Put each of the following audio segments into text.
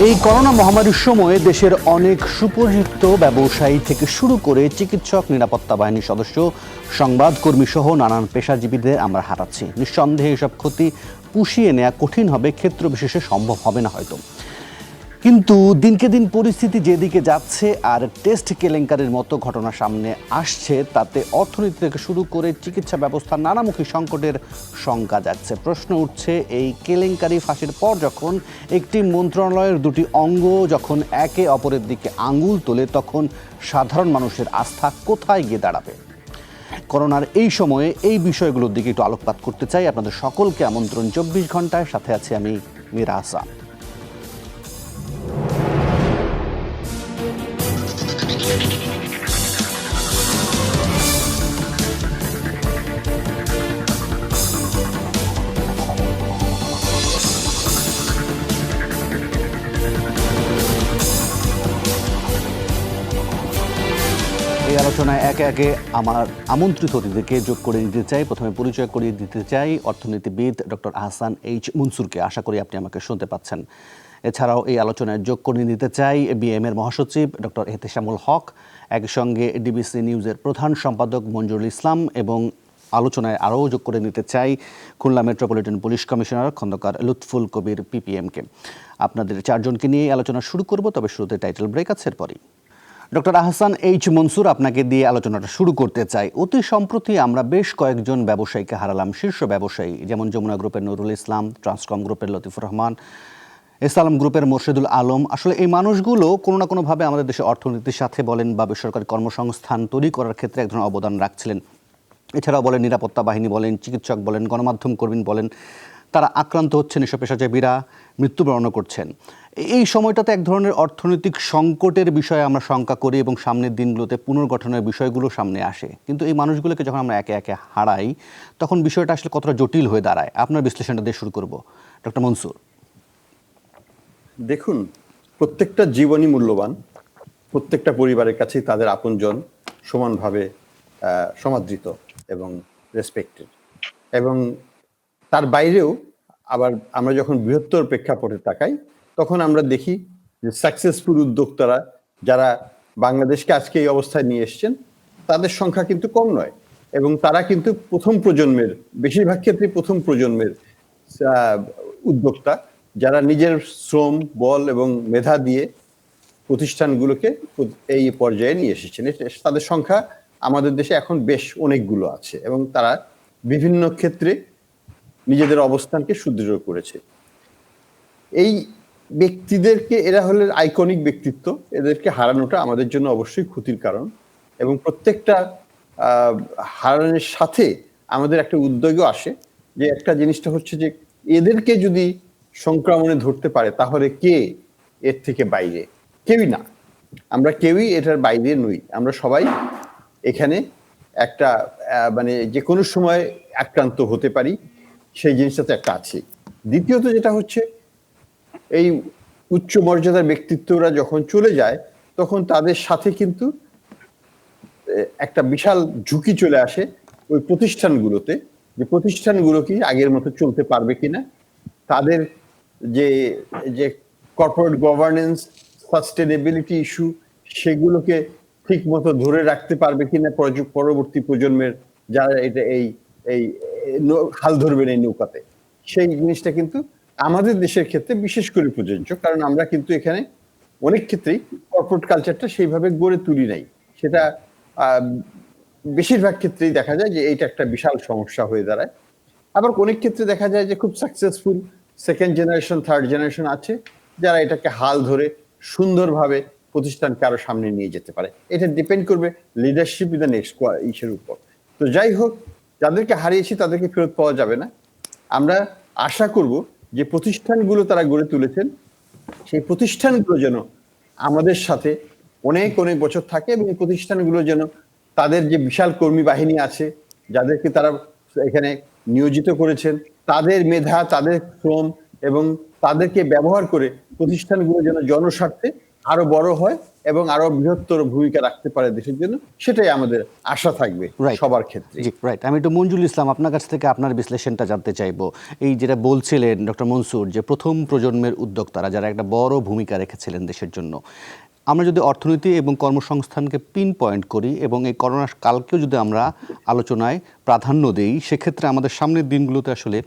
এই করোনা মহামারীর সময়ে দেশের অনেক সুপরিচিত ব্যবসায়ী থেকে শুরু করে চিকিৎসক, নিরাপত্তা বাহিনীর সদস্য, সংবাদকর্মী সহ নানান পেশাজীবীদের আমরা হারাচ্ছি। নিঃসন্দেহে এসব ক্ষতি পুষিয়ে নেওয়া কঠিন হবে, ক্ষেত্র বিশেষে সম্ভব হবে না হয়তো। কিন্তু দিনকে দিন পরিস্থিতি যেদিকে যাচ্ছে আর টেস্ট কেলেঙ্কারির মতো ঘটনা সামনে আসছে, তাতে অর্থনীতি থেকে শুরু করে চিকিৎসা ব্যবস্থার নানামুখী সংকটের শঙ্কা যাচ্ছে। প্রশ্ন উঠছে, এই কেলেঙ্কারি ফাঁসের পর যখন একটি মন্ত্রণালয়ের দুটি অঙ্গ যখন একে অপরের দিকে আঙুল তোলে, তখন সাধারণ মানুষের আস্থা কোথায় গিয়ে দাঁড়াবে? করোনার এই সময়ে এই বিষয়গুলোর দিকে একটু আলোকপাত করতে চাই। আপনাদের সকলকে আমন্ত্রণ 24 ঘন্টায়, সাথে আছি আমি মীরা হাসান। এই আলোচনায় একে একে আমার আমন্ত্রিত অতিথিকে যোগ করে নিতে চাই। প্রথমে পরিচয় করিয়ে দিতে চাই অর্থনীতিবিদ ডক্টর আহসান এইচ মনসুরকে। আশা করি আপনি আমাকে শুনতে পাচ্ছেন। এছাড়াও এই আলোচনায় যোগ করে নিতে চাই বিএম-এর মহাসচিব ডক্টর এহতেশামুল হক, একই সঙ্গে ডিবিসি নিউজের প্রধান সম্পাদক মঞ্জুরুল ইসলাম, এবং আলোচনায় আরও যোগ করে নিতে চাই Khulna metropolitan police commissioner Khandakar Lutful Kabir পিপিএমকে। আপনাদের চারজনকে নিয়ে আলোচনা শুরু করব, তবে শুরুতে টাইটেল ব্রেক আছে এরপরই। ডক্টর আহসান এইচ মনসুর, আপনাকে দিয়ে আলোচনাটা শুরু করতে চাই। অতি সম্প্রতি আমরা বেশ কয়েকজন ব্যবসায়ীকে হারালাম, শীর্ষ ব্যবসায়ী, যেমন যমুনা গ্রুপের নুরুল ইসলাম, ট্রান্সকম গ্রুপের লতিফুর রহমান, এসআলম গ্রুপের মোর্শেদুল আলম। আসলে এই মানুষগুলো কোনো না কোনোভাবে আমাদের দেশে অর্থনীতির সাথে বলেন বা বেসরকারি কর্মসংস্থান তৈরি করার ক্ষেত্রে এক ধরনের অবদান রাখছিলেন। এছাড়াও বলেন নিরাপত্তা বাহিনী বলেন, চিকিৎসক বলেন, গণমাধ্যম কর্মী বলেন, তারা আক্রান্ত হচ্ছেন, এসব পেশাজীবীরা মৃত্যুবরণ করছেন। এই সময়টাতে এক ধরনের অর্থনৈতিক সংকটের বিষয়ে আমরা শঙ্কা করি এবং সামনের দিনগুলোতে পুনর্গঠনের বিষয়গুলো সামনে আসে। কিন্তু এই মানুষগুলোকে যখন আমরা একে একে হারাই, তখন বিষয়টা আসলে কতটা জটিল হয়ে দাঁড়ায়। আপনার বিশ্লেষণটা দিয়ে শুরু করব, ডক্টর মনসুর। দেখুন, প্রত্যেকটা জীবনই মূল্যবান। প্রত্যেকটা পরিবারের কাছেই তাদের আপনজন সমানভাবে সমাদৃত এবং রেসপেক্টেড। এবং তার বাইরেও আবার আমরা যখন বৃহত্তর প্রেক্ষাপটে তাকাই, তখন আমরা দেখি যে সাকসেসফুল উদ্যোক্তারা যারা বাংলাদেশকে আজকে এই অবস্থায় নিয়ে এসছেন, তাদের সংখ্যা কিন্তু কম নয়। এবং তারা কিন্তু প্রথম প্রজন্মের, বেশিরভাগ ক্ষেত্রে প্রথম প্রজন্মের উদ্যোক্তা, যারা নিজের শ্রম, বল এবং মেধা দিয়ে প্রতিষ্ঠানগুলোকে এই পর্যায়ে নিয়ে এসেছেন। তাদের সংখ্যা আমাদের দেশে এখন বেশ অনেকগুলো আছে এবং তারা বিভিন্ন ক্ষেত্রে নিজেদের অবস্থানকে সুদৃঢ় করেছে। এই ব্যক্তিদেরকে, এরা হলেন আইকনিক ব্যক্তিত্ব, এদেরকে হারানোটা আমাদের জন্য অবশ্যই ক্ষতির কারণ। এবং প্রত্যেকটা হারানোর সাথে আমাদের একটা উদ্যোগও আসে, যে একটা জিনিসটা হচ্ছে যে এদেরকে যদি সংক্রমণে ধরতে পারে, তাহলে কে এর থেকে বাইরে? কেউই না, আমরা কেউই এটার বাইরে নই। আমরা সবাই এখানে একটা মানে যে কোনো সময় আক্রান্ত হতে পারি, সেই জিনিসটা তো একটা আছে। দ্বিতীয়ত যেটা হচ্ছে, এই উচ্চ মর্যাদার ব্যক্তিত্বরা যখন চলে যায়, তখন তাদের সাথে কিন্তু একটা বিশাল ঝুঁকি চলে আসে ওই প্রতিষ্ঠানগুলোতে, যে প্রতিষ্ঠানগুলো কি আগের মতো চলতে পারবে কিনা, তাদের যে যে কর্পোরেট গভর্নেন্স, সাস্টেনেবিলিটি ইস্যু, সেগুলোকে ঠিক মতো ধরে রাখতে পারবে কিনা পরবর্তী প্রজন্মের যারা এটা এই এই হাল ধরবেন এই নৌকাতে। সেই জিনিসটা কিন্তু আমাদের দেশের ক্ষেত্রে বিশেষ করে প্রযোজ্য, কারণ আমরা কিন্তু এখানে অনেক ক্ষেত্রেই কর্পোরেট কালচারটা সেইভাবে গড়ে তুলি নাই। সেটা বেশিরভাগ ক্ষেত্রেই দেখা যায় যে এইটা একটা বিশাল সমস্যা হয়ে দাঁড়ায়। আবার অনেক ক্ষেত্রে দেখা যায় যে খুব successful second generation, third generation আছে, যারা এটাকে হাল ধরে সুন্দরভাবে প্রতিষ্ঠানকে আরো সামনে নিয়ে যেতে পারে। এটা ডিপেন্ড করবে লিডারশিপ ইন দ্য নেক্সট ইস্যুর উপর। তো যাই হোক, যাদেরকে হারিয়েছি তাদেরকে ফেরত পাওয়া যাবে না। আমরা আশা করব যে প্রতিষ্ঠানগুলো তারা গড়ে তুলেছেন, সেই প্রতিষ্ঠানগুলো যেন আমাদের সাথে অনেক অনেক বছর থাকে, এবং এই প্রতিষ্ঠানগুলো যেন তাদের যে বিশাল কর্মী বাহিনী আছে, যাদেরকে তারা এখানে নিয়োজিত করেছেন, তাদের মেধা, তাদের শ্রম এবং তাদেরকে ব্যবহার করে প্রতিষ্ঠানগুলো যেন জনস্বার্থে আরো বড় হয় এবং আরো বৃহত্তর ভূমিকা রাখতে পারে দেশের জন্য, সেটাই আমাদের আশা থাকবে রাইট, সবার ক্ষেত্রে। জি রাইট। আমি একটু মঞ্জুরুল ইসলাম আপনার কাছ থেকে আপনার বিশ্লেষণটা জানতে চাইবো। এই যেটা বলছিলেন ডক্টর মনসুর, যে প্রথম প্রজন্মের উদ্যোক্তারা যারা একটা বড় ভূমিকা রেখেছিলেন দেশের জন্য, আমরা যদি অর্থনীতি এবং কর্মসংস্থানকে পিন পয়েন্ট করি এবং এই করোনা কালকেও যদি আমরা আলোচনায় প্রাধান্য দেই, সেক্ষেত্রে আমাদের সামনের দিনগুলোতে আসলে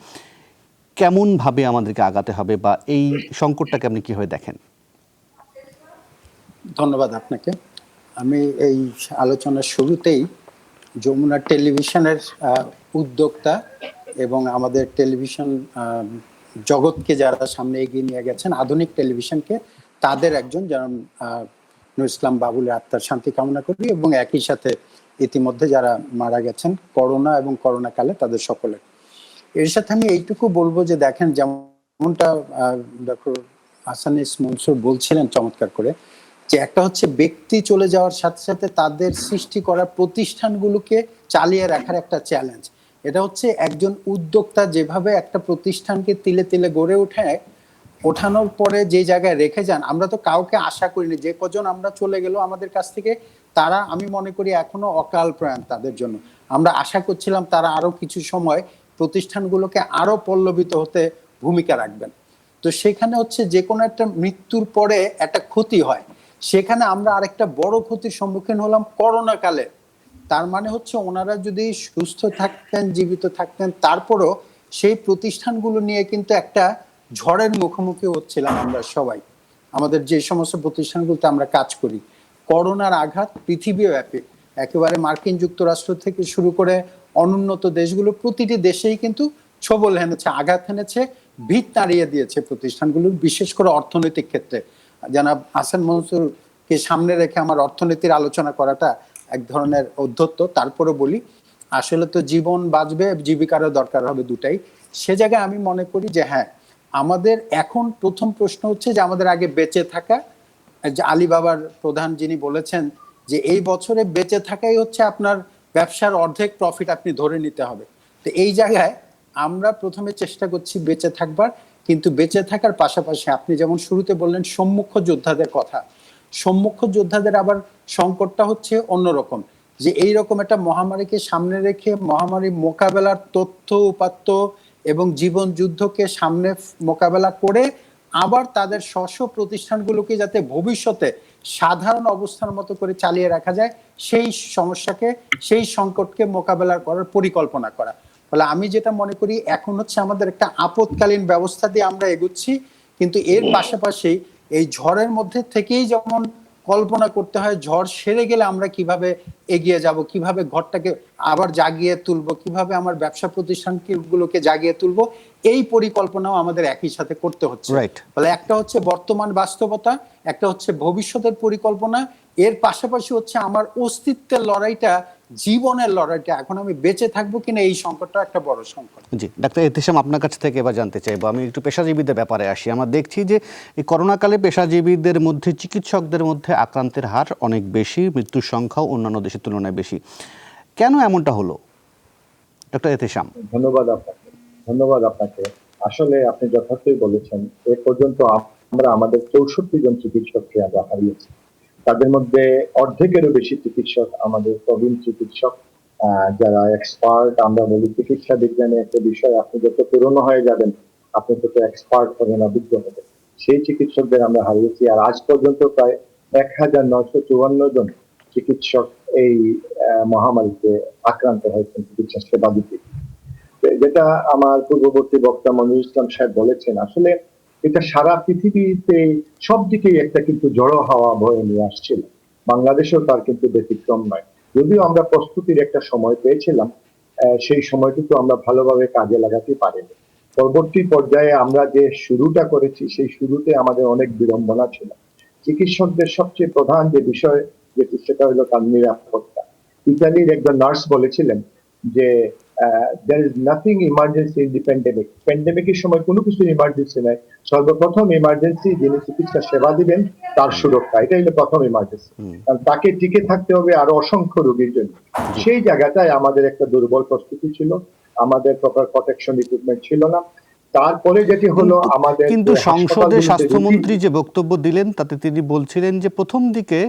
কেমনভাবে আমাদেরকে আগাতে হবে, বা এই সংকটটাকে আপনি কীভাবে দেখেন? ধন্যবাদ আপনাকে। আমি এই আলোচনার শুরুতেই যমুনা টেলিভিশনের উদ্যোক্তা এবং আমাদের টেলিভিশন জগৎকে যারা সামনে এগিয়ে নিয়ে গেছেন, আধুনিক টেলিভিশনকে, তাদের একজন, যেমন নুর ইসলাম বাবুলের আত্মার শান্তি কামনা করি, এবং একই সাথে ইতিমধ্যে যারা মারা গেছেন করোনা এবং করোনাকালে তাদের সকলের। এর সাথে আমি এইটুকু বলবো যে দেখেন, যেমনটা ডক্টর হাসান এইচ মনসুর বলছিলেন চমৎকার করে, যে একটা হচ্ছে ব্যক্তি চলে যাওয়ার সাথে সাথে তাদের সৃষ্টি করা প্রতিষ্ঠানগুলোকে চালিয়ে রাখার একটা চ্যালেঞ্জ। এটা হচ্ছে একজন উদ্যোক্তা যেভাবে একটা প্রতিষ্ঠানকে তিলে তিলে গড়ে ওঠানোর পরে যে জায়গায় রেখে যান, আমরা তো কাউকে আশা করিনি। যে কজন আমরা চলে গেল আমাদের কাছ থেকে, তারা আমি মনে করি এখনো অকাল প্রয়াণ তাদের জন্য। আমরা আশা করছিলাম তারা আরো কিছু সময় প্রতিষ্ঠানগুলোকে আরো পল্লবিত হতে ভূমিকা রাখবেন। তো সেখানে হচ্ছে যে কোনো একটা মৃত্যুর পরে একটা ক্ষতি হয়, সেখানে আমরা আরেকটা বড় ক্ষতির সম্মুখীন হলাম করোনা কালে। তার মানে হচ্ছে ওনারা যদি সুস্থ থাকতেন, জীবিত থাকতেন, তারপরও সেই প্রতিষ্ঠানগুলো নিয়ে কিন্তু একটা ঝড়ের মুখোমুখি হচ্ছিলাম আমরা সবাই। আমাদের যে সমস্ত প্রতিষ্ঠানগুলোতে আমরা কাজ করি, করোনার আঘাত পৃথিবীব্যাপী, একেবারে মার্কিন যুক্তরাষ্ট্র থেকে শুরু করে অনুন্নত দেশগুলো, প্রতিটি দেশেই কিন্তু ছবল হেনেছে, আঘাত হেনেছে, ভিত নাড়িয়ে দিয়েছে প্রতিষ্ঠানগুলোর, বিশেষ করে অর্থনৈতিক ক্ষেত্রে। জানাব হাসান মনসুরকে সামনে রেখে আমার অর্থনীতির আলোচনা করাটা এক ধরনের অধ্যত্ত। তারপরে বলি, আসলে তো জীবন বাঁচবে, জীবিকারও দরকার হবে, দুটাই। সে জায়গায় আমি মনে করি যে হ্যাঁ, আমাদের এখন প্রথম প্রশ্ন হচ্ছে যে আমাদের আগে বেঁচে থাকা। যে আলী বাবার প্রধান যিনি বলেছেন যে এই বছরে বেঁচে থাকাই হচ্ছে আপনার ব্যবসার অর্ধেক প্রফিট আপনি ধরে নিতে হবে। তো এই জায়গায় আমরা প্রথমে চেষ্টা করছি বেঁচে থাকবার, কিন্তু বেঁচে থাকার পাশাপাশি আপনি যেমন শুরুতে বললেন সম্মুখ যোদ্ধাদের কথা, সম্মুখ যোদ্ধাদের আবার সংকটটা হচ্ছে অন্যরকম। যে এইরকম একটা মহামারীকে সামনে রেখে মহামারী মোকাবেলার তথ্য উপাত্ত এবং জীবন যুদ্ধকে সামনে মোকাবেলা করে আবার তাদের স্ব প্রতিষ্ঠানগুলোকে যাতে ভবিষ্যতে সাধারণ অবস্থার মতো করে চালিয়ে রাখা যায়, সেই সমস্যাকে, সেই সংকটকে মোকাবেলা করার পরিকল্পনা করা। ফলে আমি যেটা মনে করি এখন হচ্ছে আমাদের একটা আপদকালীন ব্যবস্থা দিয়ে আমরা এগুচ্ছি, কিন্তু এর পাশাপাশি এই ঝড়ের মধ্যে থেকেই যেমন কল্পনা করতে হয় ঝড় সেরে গেলে আমরা কিভাবে এগিয়ে যাব, কিভাবে ঘরটাকে আবার জাগিয়ে তুলবো, কিভাবে আমার ব্যবসা প্রতিষ্ঠানগুলোকে জাগিয়ে তুলবো, এই পরিকল্পনাও আমাদের একই সাথে করতে হচ্ছে। ফলে একটা হচ্ছে বর্তমান বাস্তবতা, একটা হচ্ছে ভবিষ্যতের পরিকল্পনা, এর পাশাপাশি হচ্ছে আমার অস্তিত্বের লড়াইটা, জীবনের লড়াইটা, এখন আমি বেঁচে থাকবো কিনা, এই সংকটটা একটা বড় সংকট। জি ডাক্তার ইহতেশাম, আপনার কাছ থেকে এবার জানতে চাইবো, আমি একটু পেশাজীবীদের ব্যাপারে আসি। আমরা দেখছি যে এই করোনাকালে পেশাজীবীদের মধ্যে, চিকিৎসকদের মধ্যে আক্রান্তের হার অনেক বেশি, মৃত্যুর সংখ্যাও অন্যান্য দেশের তুলনায় বেশি। কেন এমনটা হলো ডক্টর ইহতেশাম? ধন্যবাদ আপনাকে। আসলে আপনি যথার্থই বলেছেন, এ পর্যন্ত আমরা আমাদের 64 জন চিকিৎসককে আমরা হারিয়েছি। তাদের মধ্যে অর্ধেকেরও বেশি চিকিৎসক আমাদের প্রবীণ চিকিৎসক, যারা এক্সপার্ট। আমরা বলি চিকিৎসা বিজ্ঞানে একটা বিষয়, আপনি যত পুরনো হয়ে যাবেন আপনি তত এক্সপার্ট হবেন, অভিজ্ঞ হবেন। সেই চিকিৎসকদের আমরা হারিয়েছি। আর আজ পর্যন্ত প্রায় 1954 জন চিকিৎসক এই মহামারীতে আক্রান্ত হয়েছেন চিকিৎসা সেবা দিতে। যেটা আমার পূর্ববর্তী বক্তা মনিরুল ইসলাম সাহেব বলেছেন, আসলে এটা সারা পৃথিবীতে সব দিকেই একটা কিন্তু জড়ো হাওয়া বয়ে নিয়ে আসছিল। বাংলাদেশেও তার কিন্তু ব্যতিক্রম নয়। যদিও আমরা প্রস্তুতির একটা সময় পেয়েছিলাম, সেই সময়টুকু আমরা ভালোভাবে কাজে লাগাতে পারিনি। পরবর্তী পর্যায়ে আমরা যে শুরুটা করেছি, সেই শুরুতে আমাদের অনেক বিড়ম্বনা ছিল। চিকিৎসকদের সবচেয়ে প্রধান যে বিষয় যেটি, সেটা হলো তার নিরাপত্তা। ইতালির একজন নার্স বলেছিলেন যে there is nothing emergency in the pandemic. প্যান্ডেমিকের সময় কোনো কিছু ইমার্জেন্সি নাই, সর্বপ্রথম ইমার্জেন্সি যিনি চিকিৎসা সেবা দিবেন তার সুরক্ষা, এটাই হলো প্রথম ইমার্জেন্সি। কারণ তাকে টিকে থাকতে হবে আরো অসংখ্য রোগীর জন্য। সেই জায়গাটায় আমাদের একটা দুর্বল প্রস্তুতি ছিল, আমাদের প্রপার প্রোটেকশন ইকুইপমেন্ট ছিল না। তারপরে যেটি হলো আমাদের কিন্তু যে সংসদে হাসপাতালগুলোতে স্বাস্থ্যমন্ত্রী যে বক্তব্য দিলেন তাতে তিনি বলছিলেন যে প্রথম দিকে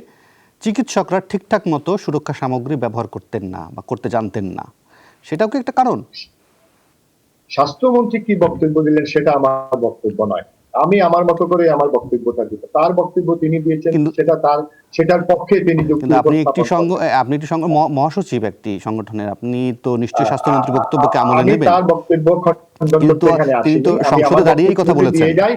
চিকিৎসকরা ঠিকঠাক মতো সুরক্ষা সামগ্রী ব্যবহার করতেন না বা করতে জানতেন না, সেটাও কি একটা কারণ? স্বাস্থ্যমন্ত্রী কি বক্তব্য দিলেন সেটা আমার বক্তব্য নয়। আমি আমার মতো করে আমার বক্তব্যটা দিব। তার বক্তব্য তিনি দিয়েছেন, সেটার পক্ষে তিনি যুক্তি কিন্তু আপনি একটি উপস্থাপন করেন। আপনি একটি মহাসচিব একটি সংগঠনের, আপনি তো নিশ্চয়ই স্বাস্থ্যমন্ত্রীর বক্তব্যকে আমলে আমি নেবেন। তার বক্তব্য খণ্ডন কিন্তু করতে এখানে তিনি আসিনি। তো আমি সংসদে আমার দাঁড়িয়েই কথা বক্তব্য বলেছেন। দিয়ে যাই।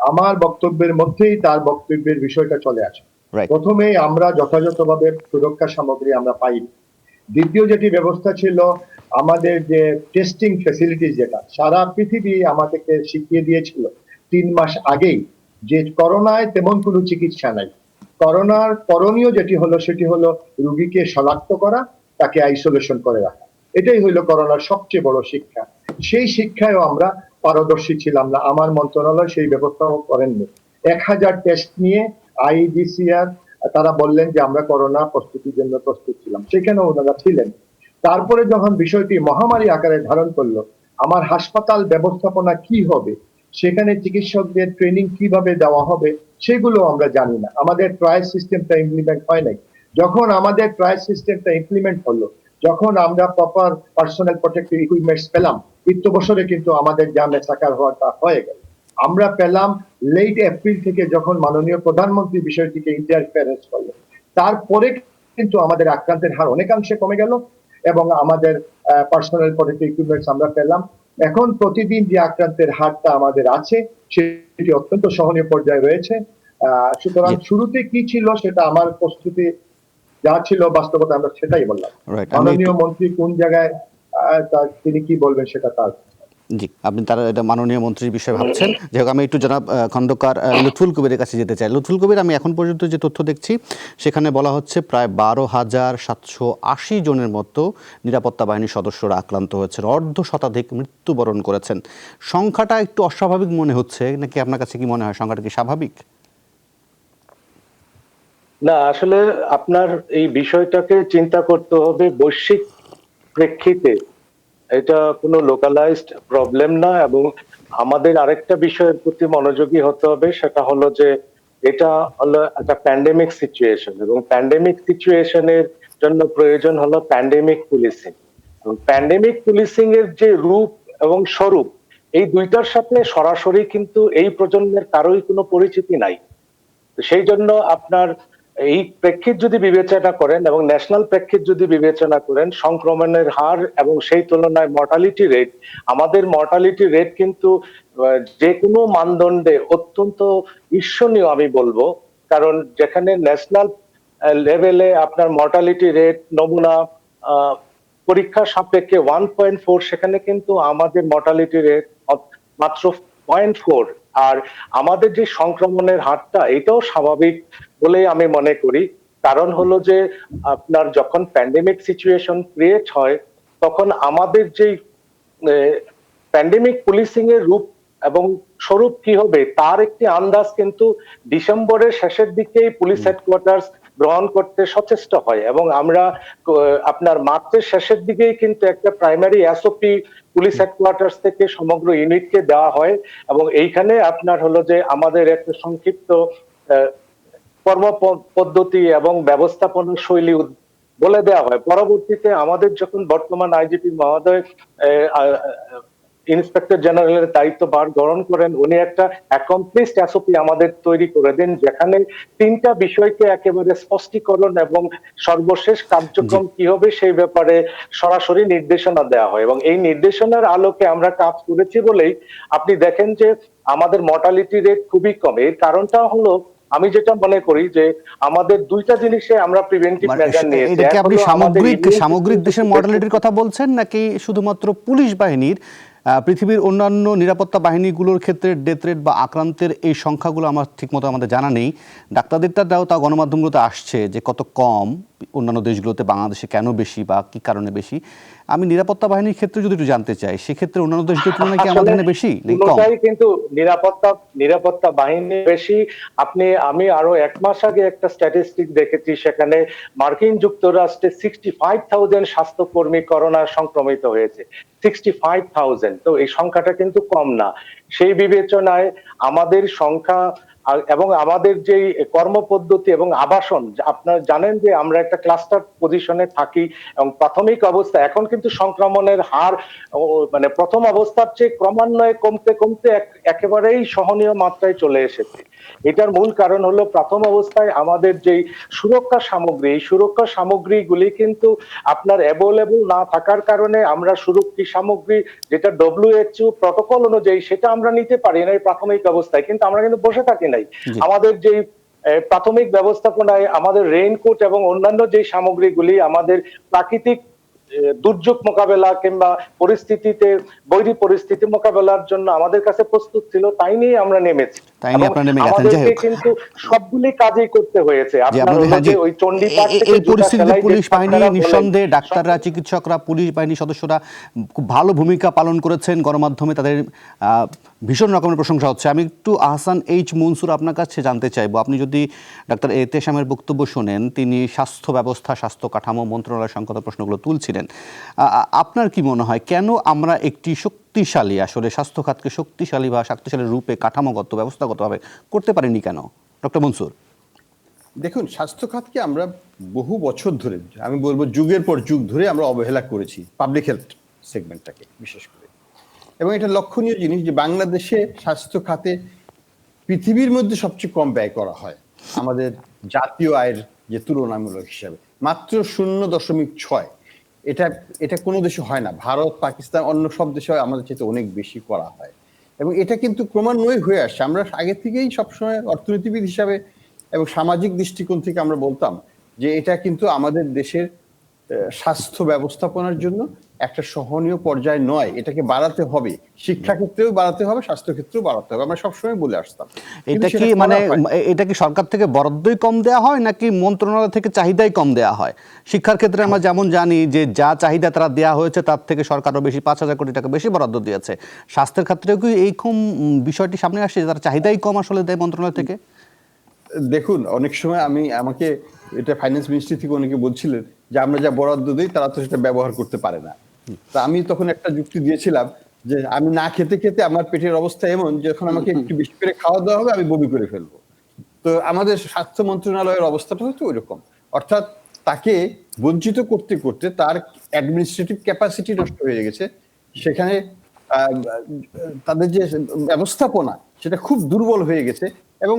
আমার বক্তব্যের মধ্যেই তার বক্তব্যের বিষয়টা চলে আসে। রাইট। প্রথমেই আমরা যথাযথভাবে সুরক্ষা সামগ্রী আমরা পাই। দ্বিতীয় যেটি ব্যবস্থা ছিল, আমাদের যে টেস্টিং ফ্যাসিলিটিস, যেটা সারা পৃথিবী আমাদেরকে শিখিয়ে দিয়েছিল 3 মাস আগেই, যে করোনায় তেমন কোনো চিকিৎসা নাই। করোনার করণীয় যেটি হলো সেটি হলো রোগীকে শনাক্ত করা, তাকে আইসোলেশন করে রাখা। এটাই হইলো করোনার সবচেয়ে বড় শিক্ষা। সেই শিক্ষায়ও আমরা পারদর্শী ছিলাম না। আমার মন্ত্রণালয় সেই ব্যবস্থাও করেননি। 1000 টেস্ট নিয়ে আইডিসিআর তারা বললেন যে আমরা করোনা প্রস্তুতির জন্য প্রস্তুত ছিলাম, সেখানে ওনারা ছিলেন। তারপরে যখন বিষয়টি মহামারী আকারে ধারণ করলো, আমার হাসপাতাল ব্যবস্থাপনা কি হবে, সেখানে চিকিৎসকদের ট্রেনিং কিভাবে দেওয়া হবে, সেগুলো আমরা জানি না। আমাদের ট্রায়াল সিস্টেমটা ইমপ্লিমেন্ট হয় নাই। যখন আমাদের ট্রায়াল সিস্টেমটা ইমপ্লিমেন্ট হলো, যখন আমরা প্রপার পার্সোনাল প্রোটেক্টিভ ইকুইপমেন্টস পেলাম, বছরে কিন্তু আমাদের যা মেসাকার হওয়াটা হয়ে গেল। আমরা পেলাম লেট এপ্রিল থেকে, যখন মাননীয় প্রধানমন্ত্রী বিষয়টিকে ইন্টারফেরেন্স করলো, তারপরে কিন্তু আমাদের আক্রান্তের হার অনেকাংশে কমে গেল এবং আমাদের পার্সোনাল প্রোটেক্টিভ ইকুইপমেন্টস আমরা পেলাম। এখন প্রতিদিন যে আক্রান্তের হারটা আমাদের আছে সেটি অত্যন্ত সহনীয় পর্যায়ে রয়েছে। সুতরাং শুরুতে কি ছিল সেটা আমার প্রস্তুতি যা ছিল, বাস্তবতা আমরা সেটাই বললাম। মাননীয় মন্ত্রী কোন জায়গায় তিনি কি বলবেন সেটা তার। জি, আপনি তার এটা মাননীয় মন্ত্রীর বিষয়ে ভাবছেন। যাই হোক, আমি একটু জনাব খন্দকার লুৎফুল কবিরের কাছে যেতে চাই। লুৎফুল কবির, আমি এখন পর্যন্ত যে তথ্য দেখছি সেখানে বলা হচ্ছে প্রায় 12,780 জনের মতো নিরাপত্তা বাহিনীর সদস্যরা আক্রান্ত হয়েছেন, অর্ধশতাধিক মৃত্যুবরণ করেছেন। সংখ্যাটা একটু অস্বাভাবিক মনে হচ্ছে নাকি? আপনার কাছে কি মনে হয় সংখ্যাটা কি স্বাভাবিক? না, আসলে আপনার এই বিষয়টাকে চিন্তা করতে হবে বৈশ্বিক প্রেক্ষিতে। এটা কোনো লোকালাইজড প্রবলেম না। এবং আমাদের আরেকটা বিষয়ের প্রতি মনোযোগী হতে হবে, সেটা হলো যে এটা হলো একটা প্যান্ডেমিক সিচুয়েশন এবং প্যান্ডেমিক সিচুয়েশনের জন্য প্রয়োজন হলো প্যান্ডেমিক পুলিশিং। এবং প্যান্ডেমিক পুলিশিং এর যে রূপ এবং স্বরূপ, এই দুইটার সাথে সরাসরি কিন্তু এই প্রজন্মের কারোই কোনো পরিচিতি নাই। সেই জন্য আপনার এই প্রেক্ষিত যদি বিবেচনা করেন এবং ন্যাশনাল প্রেক্ষিত যদি বিবেচনা করেন, সংক্রমণের হার এবং সেই তুলনায় মর্টালিটি রেট, আমাদের মর্টালিটি রেট কিন্তু যে কোনো মানদণ্ডে অত্যন্ত ঈর্ষণীয় আমি বলবো। কারণ যেখানে ন্যাশনাল লেভেলে আপনার মর্টালিটি রেট নমুনা পরীক্ষা সাপেক্ষে 1.4, সেখানে কিন্তু আমাদের মর্টালিটি রেট মাত্র 0.4। আর আমাদের যে সংক্রমণের হারটা, এটাও স্বাভাবিক বলেই আমি মনে করি। কারণ হলো যে আপনার যখন প্যান্ডেমিক সিচুয়েশন ক্রিয়েট হয়, তখন আমাদের যে প্যান্ডেমিক পুলিশিং এর রূপ এবং স্বরূপ কি হবে তার একটি আন্দাজ কিন্তু ডিসেম্বরের শেষের দিকেই পুলিশ হেডকোয়ার্টার্স গ্রহণ করতে সচেষ্ট হয়। এবং আমরা আপনার মার্চের শেষের দিকেই কিন্তু একটা প্রাইমারি এসওপি পুলিশ হেডকোয়ার্টার্স থেকে সমগ্র ইউনিটকে দেওয়া হয় এবং এইখানে আপনার হলো যে আমাদের একটা সংক্ষিপ্ত কর্ম পদ্ধতি এবং ব্যবস্থাপনা শৈলী বলে দেওয়া হয়। পরবর্তীতে আমাদের যখন বর্তমান আইজিপি মহোদয় ইন্সপেক্টর জেনারেলের দায়িত্বভার গ্রহণ করেন, উনি একটা অ্যাকমপ্লিসড এসওপি আমাদের তৈরি করে দেন, যেখানে 3টা বিষয়কে একেবারে স্পষ্টীকরণ এবং সর্বশেষ কার্যক্রম কি হবে সেই ব্যাপারে সরাসরি নির্দেশনা দেওয়া হয়। এবং এই নির্দেশনার আলোকে আমরা কাজ করেছি বলেই আপনি দেখেন যে আমাদের মর্টালিটি রেট খুবই কম। এর কারণটা হলো, আমি যেটা মনে করি যে আমাদের দুইটা জিনিসে আমরা প্রিভেন্টিভ মেজার নিয়েছি। এটা কি আপনি সামগ্রিক দেশের মর্টালিটির কথা বলছেন নাকি শুধুমাত্র পুলিশ বাহিনীর? পৃথিবীর অন্যান্য নিরাপত্তা বাহিনীগুলোর ক্ষেত্রে ডেথ রেট বা আক্রান্তের এই সংখ্যাগুলো আমার ঠিকমতো আমাদের জানা নেই। ডাক্তারদেরটা দাও, তা গণমাধ্যমগুলোতে আসছে যে কত কম, অন্যান্য দেশগুলোতে বাংলাদেশে কেন বেশি বা কি কারণে বেশি? আমি নিরাপত্তা বাহিনীর ক্ষেত্রে যদি একটু জানতে চাই, সেক্ষেত্রে অন্যান্য দেশগুলোর তুলনায় কি আমাদের এখানে বেশি নাকি কম? কোনোটাই কিন্তু নিরাপত্তা বাহিনী বেশি। আমি আরো 1 মাস আগে একটা স্ট্যাটিস্টিক দেখেছি, সেখানে মার্কিন যুক্তরাষ্ট্রে 65,000 স্বাস্থ্যকর্মী করোনা সংক্রমিত হয়েছে। 65,000, তো এই সংখ্যাটা কিন্তু কম না। সেই বিবেচনায় আমাদের সংখ্যা এবং আমাদের যে কর্মপদ্ধতি এবং আবাসন, আপনারা জানেন যে আমরা একটা ক্লাস্টার পজিশনে থাকি এবং প্রাথমিক অবস্থা এখন কিন্তু সংক্রমণের হার মানে প্রথম অবস্থার চেয়ে ক্রমান্বয়ে কমতে কমতে একেবারেই সহনীয় মাত্রায় চলে এসেছে। এটার মূল কারণ হলো প্রথম অবস্থায় আমাদের যেই সুরক্ষা সামগ্রী, এই সুরক্ষা সামগ্রীগুলি কিন্তু আপনার অ্যাভেলেবল না থাকার কারণে আমরা সুরক্ষা সামগ্রী যেটা WHO প্রটোকল অনুযায়ী সেটা আমরা নিতে পারি না এই প্রাথমিক অবস্থায়, কিন্তু আমরা কিন্তু বসে থাকি নাই। আমাদের যে প্রাথমিক ব্যবস্থাপনায় আমাদের রেইনকোট এবং অন্যান্য যে সামগ্রীগুলি আমাদের প্রাকৃতিক দুর্যোগ মোকাবেলা কিংবা বৈরী পরিস্থিতি মোকাবেলার জন্য আমাদের কাছে প্রস্তুত ছিল, তাই নিয়ে আমরা নেমেছি। আমাদেরকে কিন্তু সবগুলি কাজই করতে হয়েছে। ওই চণ্ডীপাঠ থেকে এই পরিস্থিতিতে পুলিশ বাহিনী নিঃসন্দেহে ডাক্তাররা, চিকিৎসকরা, পুলিশ বাহিনীর সদস্যরা খুব ভালো ভূমিকা পালন করেছেন। গণমাধ্যমে তাদের ভীষণ রকমের প্রশংসা হচ্ছে। আমি একটু আহসান এইচ মনসুর আপনার কাছে জানতে চাইবো, আপনি যদি ডাক্তার এতেশামের বক্তব্য শোনেন, তিনি স্বাস্থ্য ব্যবস্থা, স্বাস্থ্য কাঠামো মন্ত্রণালয় সংক্রান্ত প্রশ্নগুলো তুলছিলেন। আপনার কি মনে হয় কেন আমরা একটি শক্তিশালী, আসলে স্বাস্থ্য খাতকে শক্তিশালী বা শক্তিশালী রূপে কাঠামোগত ব্যবস্থাগতভাবে করতে পারিনি কেন, ডক্টর মনসুর? দেখুন, স্বাস্থ্য খাতকে আমরা বহু বছর ধরে, আমি বলবো যুগের পর যুগ ধরে আমরা অবহেলা করেছি, পাবলিক হেলথ সেগমেন্টটাকে বিশেষ করে। এবং এটা লক্ষণীয় জিনিস যে বাংলাদেশে স্বাস্থ্য খাতে পৃথিবীর মধ্যে সবচেয়ে কম ব্যয় করা হয় আমাদের জাতীয় আয়ের যে তুলনামূলক হিসাবে, মাত্র 0.6। এটা কোনো দেশে হয় না। ভারত, পাকিস্তান, অন্য সব দেশে আমাদের চেয়ে অনেক বেশি করা হয়। এবং এটা কিন্তু ক্রমান্বয়ে হয়ে আসছে। আমরা আগে থেকেই সবসময় অর্থনীতিবিদ হিসাবে এবং সামাজিক দৃষ্টিকোণ থেকে আমরা বলতাম যে এটা কিন্তু আমাদের দেশের স্বাস্থ্য ব্যবস্থাপনার জন্য একটা সহনীয় পর্যায়ে নয়, এটাকে বাড়াতে হবে। শিক্ষা ক্ষেত্রেও বাড়াতে হবে, স্বাস্থ্য ক্ষেত্রেও বাড়াতে হবে, আমরা সবসময় বলে আসতাম। এটা কি সরকার থেকে বরাদ্দই কম দেওয়া হয় নাকি মন্ত্রণালয় থেকে চাহিদাই কম দেওয়া হয়? শিক্ষার ক্ষেত্রে আমরা যেমন জানি যে যা চাহিদা তারা দেওয়া হয়েছে তার থেকে সরকারও বেশি, 5,000 কোটি টাকা বেশি বরাদ্দ দিয়েছে। স্বাস্থ্যের ক্ষেত্রেও কি এই কম বিষয়টি সামনে আসে, তার চাহিদাই কম আসলে দেয় মন্ত্রণালয় থেকে? দেখুন, অনেক সময় আমাকে এটা ফাইন্যান্স মিনিস্ট্রি থেকে অনেকে বলছিলেন যে আমরা যা বরাদ্দ দিই তারা তো সেটা ব্যবহার করতে পারে না। তা আমি তখন একটা যুক্তি দিয়েছিলাম যে আমি না খেতে খেতে আমার পেটের অবস্থা এমন, যখন আমাকে একটু বেশি করে খাওয়া দাওয়া হবে আমি বমি করে ফেলবো। তো আমাদের স্বাস্থ্য মন্ত্রণালয়ের অবস্থাটা হচ্ছে ওইরকম, অর্থাৎ তাকে বঞ্চিত করতে করতে তার অ্যাডমিনিস্ট্রেটিভ ক্যাপাসিটি নষ্ট হয়ে গেছে। সেখানে তাদের যে ব্যবস্থাপনা সেটা খুব দুর্বল হয়ে গেছে, এবং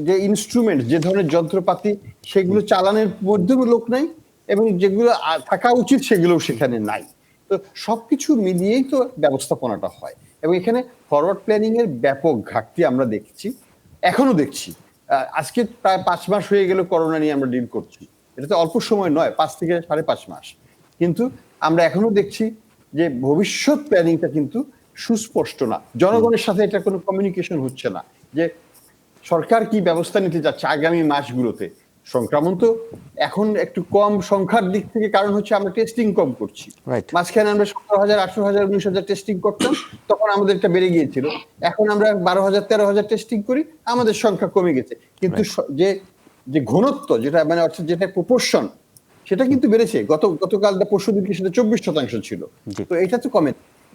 যে ইনস্ট্রুমেন্ট, যে ধরনের যন্ত্রপাতি, সেগুলো চালানোর মধ্যেও লোক নাই, এবং যেগুলো থাকা উচিত সেগুলোও সেখানে নাই। তো সবকিছু মিলিয়েই তো ব্যবস্থাপনাটা হয়, এবং এখানে ফরওয়ার্ড প্ল্যানিং এর ব্যাপক ঘাটতি আমরা দেখছি, এখনো দেখছি। আজকে প্রায় 5 মাস হয়ে গেল করোনা নিয়ে আমরা ডিল করছি। এটা তো অল্প সময় নয়, 5 থেকে 5.5 মাস। কিন্তু আমরা এখনো দেখছি যে ভবিষ্যৎ প্ল্যানিংটা কিন্তু সুস্পষ্ট না। জনগণের সাথে এটা কোনো কমিউনিকেশন হচ্ছে না যে সরকার কি ব্যবস্থা নিতে যাচ্ছে আগামী মাসগুলোতে। সংক্রমণ তো এখন একটু কম সংখ্যার দিক থেকে, কারণ হচ্ছে আমরা টেস্টিং কম করছি। মাঝখানে আমরা 17,000, 18,000, 19,000 টেস্টিং করতাম, তখন আমাদের এটা বেড়ে গিয়েছিল। এখন আমরা 12,000, 13,000 টেস্টিং করি, আমাদের সংখ্যা কমে গেছে। কিন্তু যে ঘনত্ব, যেটা মানে অর্থাৎ যেটা প্রপোর্শন, সেটা কিন্তু বেড়েছে। গতকাল পরশুদিনকে সেটা 24% ছিল। তো এটা তো কমে।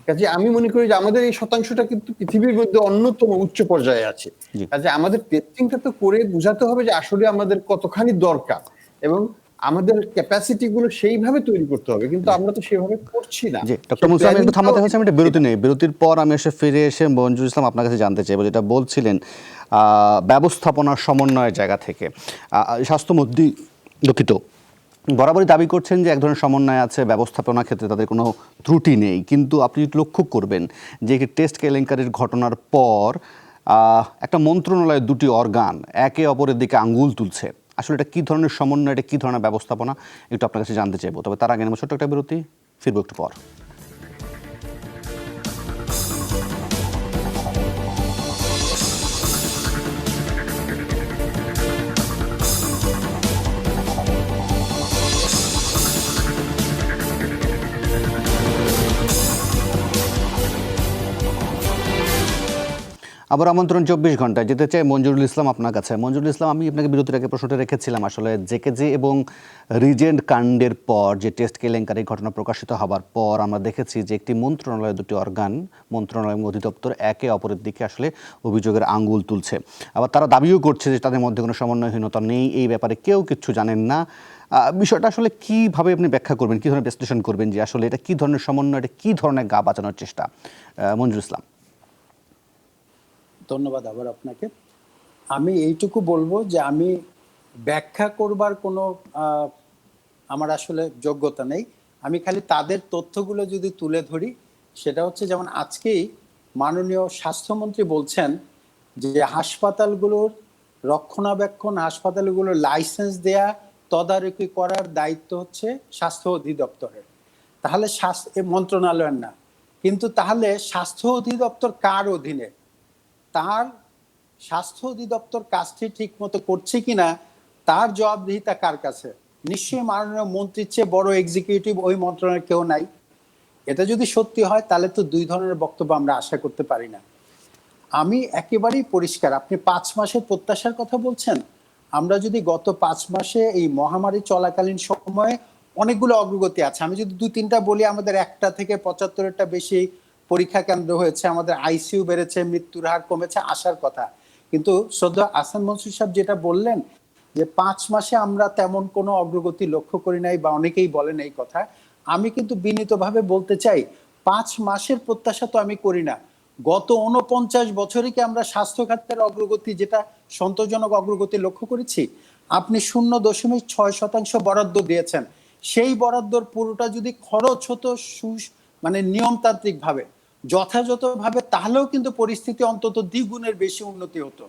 কাজে আমি মনে করি যে আমাদের এই শতাংশটা কিন্তু পৃথিবীর মধ্যে অন্যতম উচ্চ পর্যায়ে আছে। কাজে আমাদের টেস্টিংটা তো করে বোঝাতে হবে যে আসলে আমাদের কতখানি দরকার, এবং আমাদের ক্যাপাসিটি গুলো সেইভাবে তৈরি করতে হবে, কিন্তু আমরা তো সেভাবে করছি না। ডক্টর মনসুর, আমি একটু থামাতে হচ্ছে, আমি একটা বিরতি নেই। বিরতির পর আমি ফিরে এসে মঞ্জুর ইসলাম আপনার কাছে জানতে চাইবো, যেটা বলছিলেন ব্যবস্থাপনার সমন্বয়ের জায়গা থেকে। স্বাস্থ্যমন্ত্রী দুঃখিত বরাবরই দাবি করছেন যে এক ধরনের সমন্বয় আছে, ব্যবস্থাপনা ক্ষেত্রে তাদের কোনো ত্রুটি নেই। কিন্তু আপনি লক্ষ্য করবেন যে টেস্ট কেলেঙ্কারির ঘটনার পর একটা মন্ত্রণালয়ের দুটি অর্গান একে অপরের দিকে আঙ্গুল তুলছে। আসলে এটা কী ধরনের সমন্বয়, এটা কী ধরনের ব্যবস্থাপনা, একটু আপনার কাছে জানতে চাইবো। তবে তার আগে নেব ছোট্ট একটা বিরতি, ফিরবো একটু পর। আবার আমন্ত্রণ 24 ঘন্টায় যেতে চাই মঞ্জুরুল ইসলাম আপনার কাছে। মঞ্জুরুল ইসলাম, আমি আপনাকে বিরতির আগে প্রশ্নটা রেখেছিলাম আসলে জেকেজি এবং রিজেন্ট কাণ্ডের পর যে টেস্ট কেলেঙ্কারি ঘটনা প্রকাশিত হবার পর আমরা দেখেছি যে একটি মন্ত্রণালয়, দুটি অর্গান, মন্ত্রণালয় এবং অধিদপ্তর একে অপরের দিকে আসলে অভিযোগের আঙ্গুল তুলছে। আবার তারা দাবিও করছে যে তাদের মধ্যে কোনো সমন্বয়হীনতা নেই, এই ব্যাপারে কেউ কিচ্ছু জানেন না। বিষয়টা আসলে কিভাবে আপনি ব্যাখ্যা করবেন, কী ধরনের বিশ্লেষণ করবেন যে আসলে এটা কী ধরনের সমন্বয়, এটা কী ধরনের গা বাঁচানোর চেষ্টা? মঞ্জুরুল ইসলাম। ধন্যবাদ আবার আপনাকে। আমি এইটুকু বলবো যে আমি ব্যাখ্যা করবার কোনো আমার আসলে যোগ্যতা নেই। আমি খালি তাদের তথ্যগুলো যদি তুলে ধরি, সেটা হচ্ছে যেমন আজকেই মাননীয় স্বাস্থ্যমন্ত্রী বলছেন যে হাসপাতালগুলোর রক্ষণাবেক্ষণ, হাসপাতালগুলোর লাইসেন্স দেয়া, তদারকি করার দায়িত্ব হচ্ছে স্বাস্থ্য অধিদপ্তরের, তাহলে স্বাস্থ্য মন্ত্রণালয়ের না। কিন্তু তাহলে স্বাস্থ্য অধিদপ্তর কার অধীনে? তার স্বাস্থ্য অধিদপ্তর কাজটি ঠিক মতো করছে কিনা তার জবাবদিহিতা কার কাছে? নিশ্চয়ই মাননীয় মন্ত্রীর চেয়ে বড় এক্সিকিউটিভ ওই মন্ত্রণালয়ের কেউ নাই। এটা যদি সত্যি হয় তাহলে তো দুই ধরনের বক্তব্য আমরা আশা করতে পারি না। আমি একেবারেই পরিষ্কার, আপনি 5 মাসের প্রত্যাশার কথা বলছেন। আমরা যদি গত 5 মাসে এই মহামারী চলাকালীন সময়ে অনেকগুলো অগ্রগতি আছে, আমি যদি 2-3টা বলি, আমাদের 1টা থেকে 75টা বেশি পরীক্ষা কেন্দ্র হয়েছে, আমাদের আইসিইউ বেড়েছে, মৃত্যুর হার কমেছে, আসার কথা। কিন্তু শ্রদ্ধা আহসান মনসুর সাহেব যেটা বললেন যে 5 মাসে আমরা তেমন কোনো অগ্রগতি লক্ষ্য করি নাই, বা অনেকেই বলেন এই কথা। আমি কিন্তু বিনীতভাবে বলতে চাই, 5 মাসের প্রত্যাশা তো আমি করি না। গত 49 বছরে কি আমরা স্বাস্থ্য খাতের অগ্রগতি, যেটা সন্তোষজনক অগ্রগতি লক্ষ্য করেছি? আপনি 0.6% বরাদ্দ দিয়েছেন। সেই বরাদ্দর পুরোটা যদি খরচ হতো মানে নিয়মতান্ত্রিক ভাবে, যথাযথভাবে, তাহলেও কিন্তু পরিস্থিতি অন্তত দ্বিগুণের বেশি উন্নতি হতো।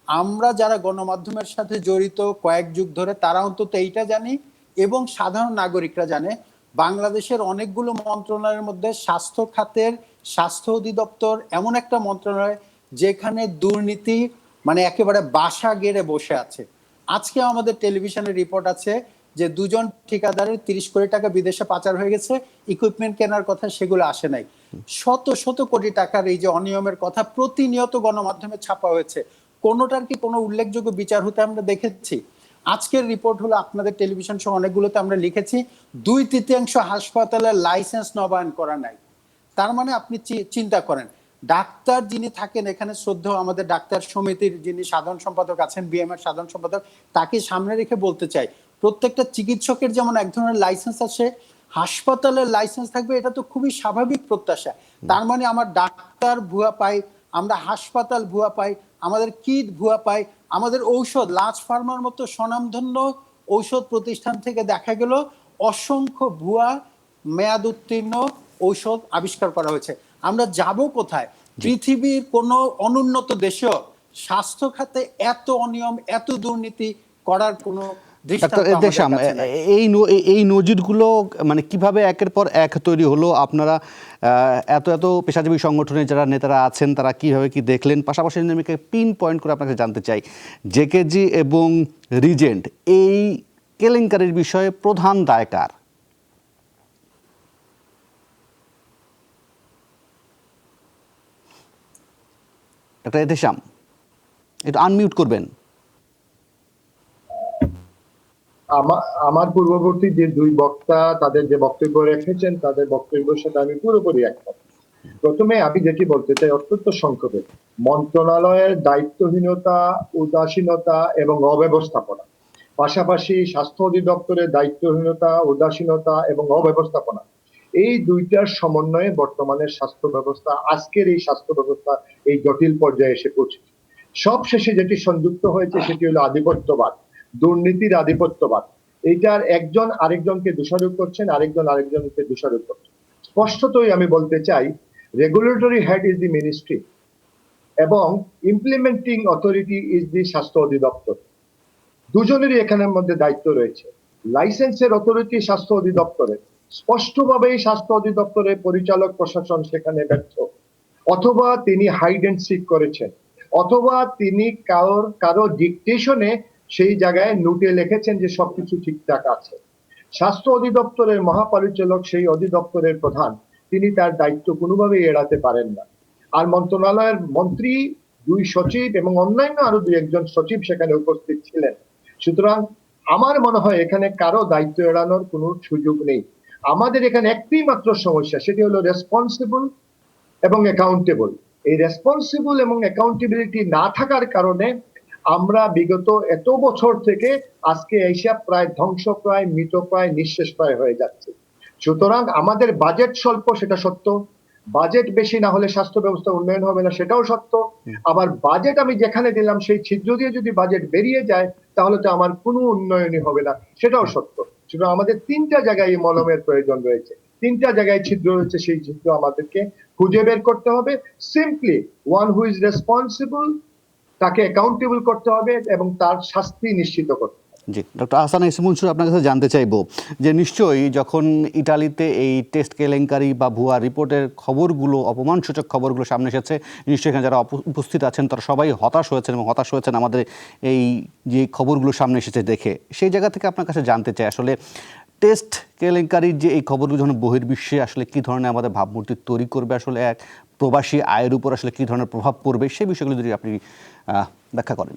আমরা যারা গণমাধ্যমের সাথে জড়িত কয়েক যুগ ধরে, তারা অন্তত এইটা জানি, এবং সাধারণ নাগরিকরা জানে, বাংলাদেশের অনেকগুলো মন্ত্রণালয়ের মধ্যে স্বাস্থ্য খাতের স্বাস্থ্য অধিদপ্তর এমন একটা মন্ত্রণালয় যেখানে দুর্নীতি মানে একেবারে বাসা গেড়ে বসে আছে। আজকে আমাদের টেলিভিশনের রিপোর্ট আছে যে 2জন ঠিকাদারের 30 কোটি টাকা বিদেশে পাচার হয়ে গেছে, ইকুইপমেন্ট কেনার কথা সেগুলো আসে নাই। শত শত কোটি টাকার এই যে অনিয়মের কথা প্রতিনিয়ত গণমাধ্যমে ছাপা হয়েছে, কোনোটার কি কোনো উল্লেখযোগ্য বিচার হতে আমরা দেখেছি? আজকের রিপোর্ট হলো, আপনাদের টেলিভিশন সহ অনেকগুলোতে আমরা লিখেছি 2/3 হাসপাতালের লাইসেন্স নবায়ন করা নাই। তার মানে আপনি চিন্তা করেন, ডাক্তার যিনি থাকেন এখানে, শ্রদ্ধেয় আমাদের ডাক্তার সমিতির যিনি সাধারণ সম্পাদক আছেন, বিএমএর সাধারণ সম্পাদক, তাকে সামনে রেখে বলতে চাই, প্রত্যেকটা চিকিৎসকের যেমন এক ধরনের লাইসেন্স আছে, হাসপাতালের লাইসেন্স থাকবে, এটা তো খুবই স্বাভাবিক প্রত্যাশা। তার মানে আমার ডাক্তার ভুয়া পাই, আমরা হাসপাতাল ভুয়া পাই, আমাদের কিট ভুয়া পাই, আমাদের ঔষধ, লার্জ ফার্মার মতো স্বনামধন্য ঔষধ প্রতিষ্ঠান থেকে দেখা গেল অসংখ্য ভুয়া মেয়াদ উত্তীর্ণ ঔষধ আবিষ্কার করা হয়েছে। আমরা যাব কোথায়? পৃথিবীর কোনো অনুন্নত দেশেও স্বাস্থ্য খাতে এত অনিয়ম, এত দুর্নীতি করার কোনো ডাক্তার এতেশাম, এই নজিরগুলো মানে কিভাবে একের পর এক তৈরি হলো? আপনারা এত এত পেশাজীবী সংগঠনের যারা নেতারা আছেন তারা কিভাবে কি দেখলেন? পাশাপাশি আমি পিন পয়েন্ট করে আপনাকে জানতে চাই, জেকেজি এবং রিজেন্ট এই কেলেঙ্কারির বিষয়ে প্রধান দায় কার? ডাক্তার এতেশাম, একটু আনমিউট করবেন। আমার পূর্ববর্তী যে দুই বক্তা তাদের যে বক্তব্য রেখেছেন, তাদের বক্তব্যের সাথে আমি পুরোপুরি একমত। প্রথমে আমি যেটি বলতে চাই, অত্যন্ত সংক্ষেপে, মন্ত্রণালয়ের দায়িত্বহীনতা, উদাসীনতা এবং অব্যবস্থাপনা, পাশাপাশি স্বাস্থ্য অধিদপ্তরের দায়িত্বহীনতা, উদাসীনতা এবং অব্যবস্থাপনা, এই দুইটার সমন্বয়ে বর্তমানের স্বাস্থ্য ব্যবস্থা, আজকের এই স্বাস্থ্য ব্যবস্থা এই জটিল পর্যায়ে এসে পৌঁছেছে। সব শেষে যেটি সংযুক্ত হয়েছে সেটি হলো আধিপত্যবাদ, দুর্নীতির আধিপত্যবাদ। এইটার একজন আরেকজনকে দোষারোপ করছেন, আরেকজন আরেকজনকে দোষারোপ করছেন। স্পষ্টতই আমি বলতে চাই, regulatory head is the ministry এবং ইমপ্লিমেন্টিং অথরিটি ইজ দি স্বাস্থ্য অধিদপ্তর। দুজনেরই এখানের মধ্যে দায়িত্ব রয়েছে। লাইসেন্সের অথরিটি স্বাস্থ্য অধিদপ্তরের, স্পষ্টভাবেই স্বাস্থ্য অধিদপ্তরের পরিচালক প্রশাসন সেখানে ব্যর্থ, অথবা তিনি হাইড এন্ড সিক করেছেন, অথবা তিনি কারো ডিকটেশনে সেই জায়গায় নোটে লিখেছেন যে সবকিছু ঠিকঠাক আছে। স্বাস্থ্য অধিদপ্তরের মহাপরিচালক, সেই অধিদপ্তরের প্রধান, তিনি তার দায়িত্ব কোনোভাবেই এড়াতে পারেন না। আর মন্ত্রণালয়ের মন্ত্রী 2 সচিব এবং অন্যান্য আরো 2-1 সচিব সেখানে উপস্থিত ছিলেন। সুতরাং আমার মনে হয় এখানে কারো দায়িত্ব এড়ানোর কোনো সুযোগ নেই। আমাদের এখানে একটি মাত্র সমস্যা, সেটি হলো রেসপন্সিবল এবং অ্যাকাউন্টেবল। এই রেসপন্সিবল এবং অ্যাকাউন্টেবিলিটি না থাকার কারণে আমরা বিগত এত বছর থেকে আজকে এসব প্রায় ধ্বংসপ্রায়, মৃতপ্রায়, নিঃশেষপ্রায় হয়ে যাচ্ছে। সুতরাং আমাদের বাজেট স্বল্প, সেটা সত্য। বাজেট বেশি না হলে স্বাস্থ্য ব্যবস্থা উন্নয়ন হবে না, সেটাও সত্য। আবার বাজেট আমি যেখানে দিলাম সেই ছিদ্র দিয়ে যদি বাজেট বেরিয়ে যায় তাহলে তো আমার কোনো উন্নয়নই হবে না, সেটাও সত্য। সুতরাং আমাদের 3টা জায়গায় এই মলমের প্রয়োজন রয়েছে, 3টা জায়গায় ছিদ্র রয়েছে, সেই ছিদ্র আমাদেরকে খুঁজে বের করতে হবে। Simply one who is responsible, তাকে অ্যাকাউন্টেবল করতে হবে এবং তার শাস্তি নিশ্চিত করতে হবে। জি, ডক্টর আহসান এইচ মনসুর, আপনার কাছে জানতে চাইবো যে নিশ্চয়ই যখন ইটালিতে এই টেস্ট কেলেঙ্কারি বা ভুয়া রিপোর্টের খবরগুলো, অপমানসূচক খবরগুলো সামনে এসেছে, নিশ্চয়ই এখানে যারা উপস্থিত আছেন তারা সবাই হতাশ হয়েছেন এবং হতাশ হয়েছেন আমাদের এই যে খবরগুলো সামনে এসেছে দেখে। সেই জায়গা থেকে আপনার কাছে জানতে চাই আসলে টেস্ট কেলেঙ্কারির যে এই খবরগুলো যখন বহির্বিশ্বে আসলে কী ধরনের আমাদের ভাবমূর্তি তৈরি করবে, আসলে এক প্রবাসী আয়ের উপর আসলে কী ধরনের প্রভাব পড়বে, সেই বিষয়গুলো যদি আপনি ব্যাখ্যা করেন।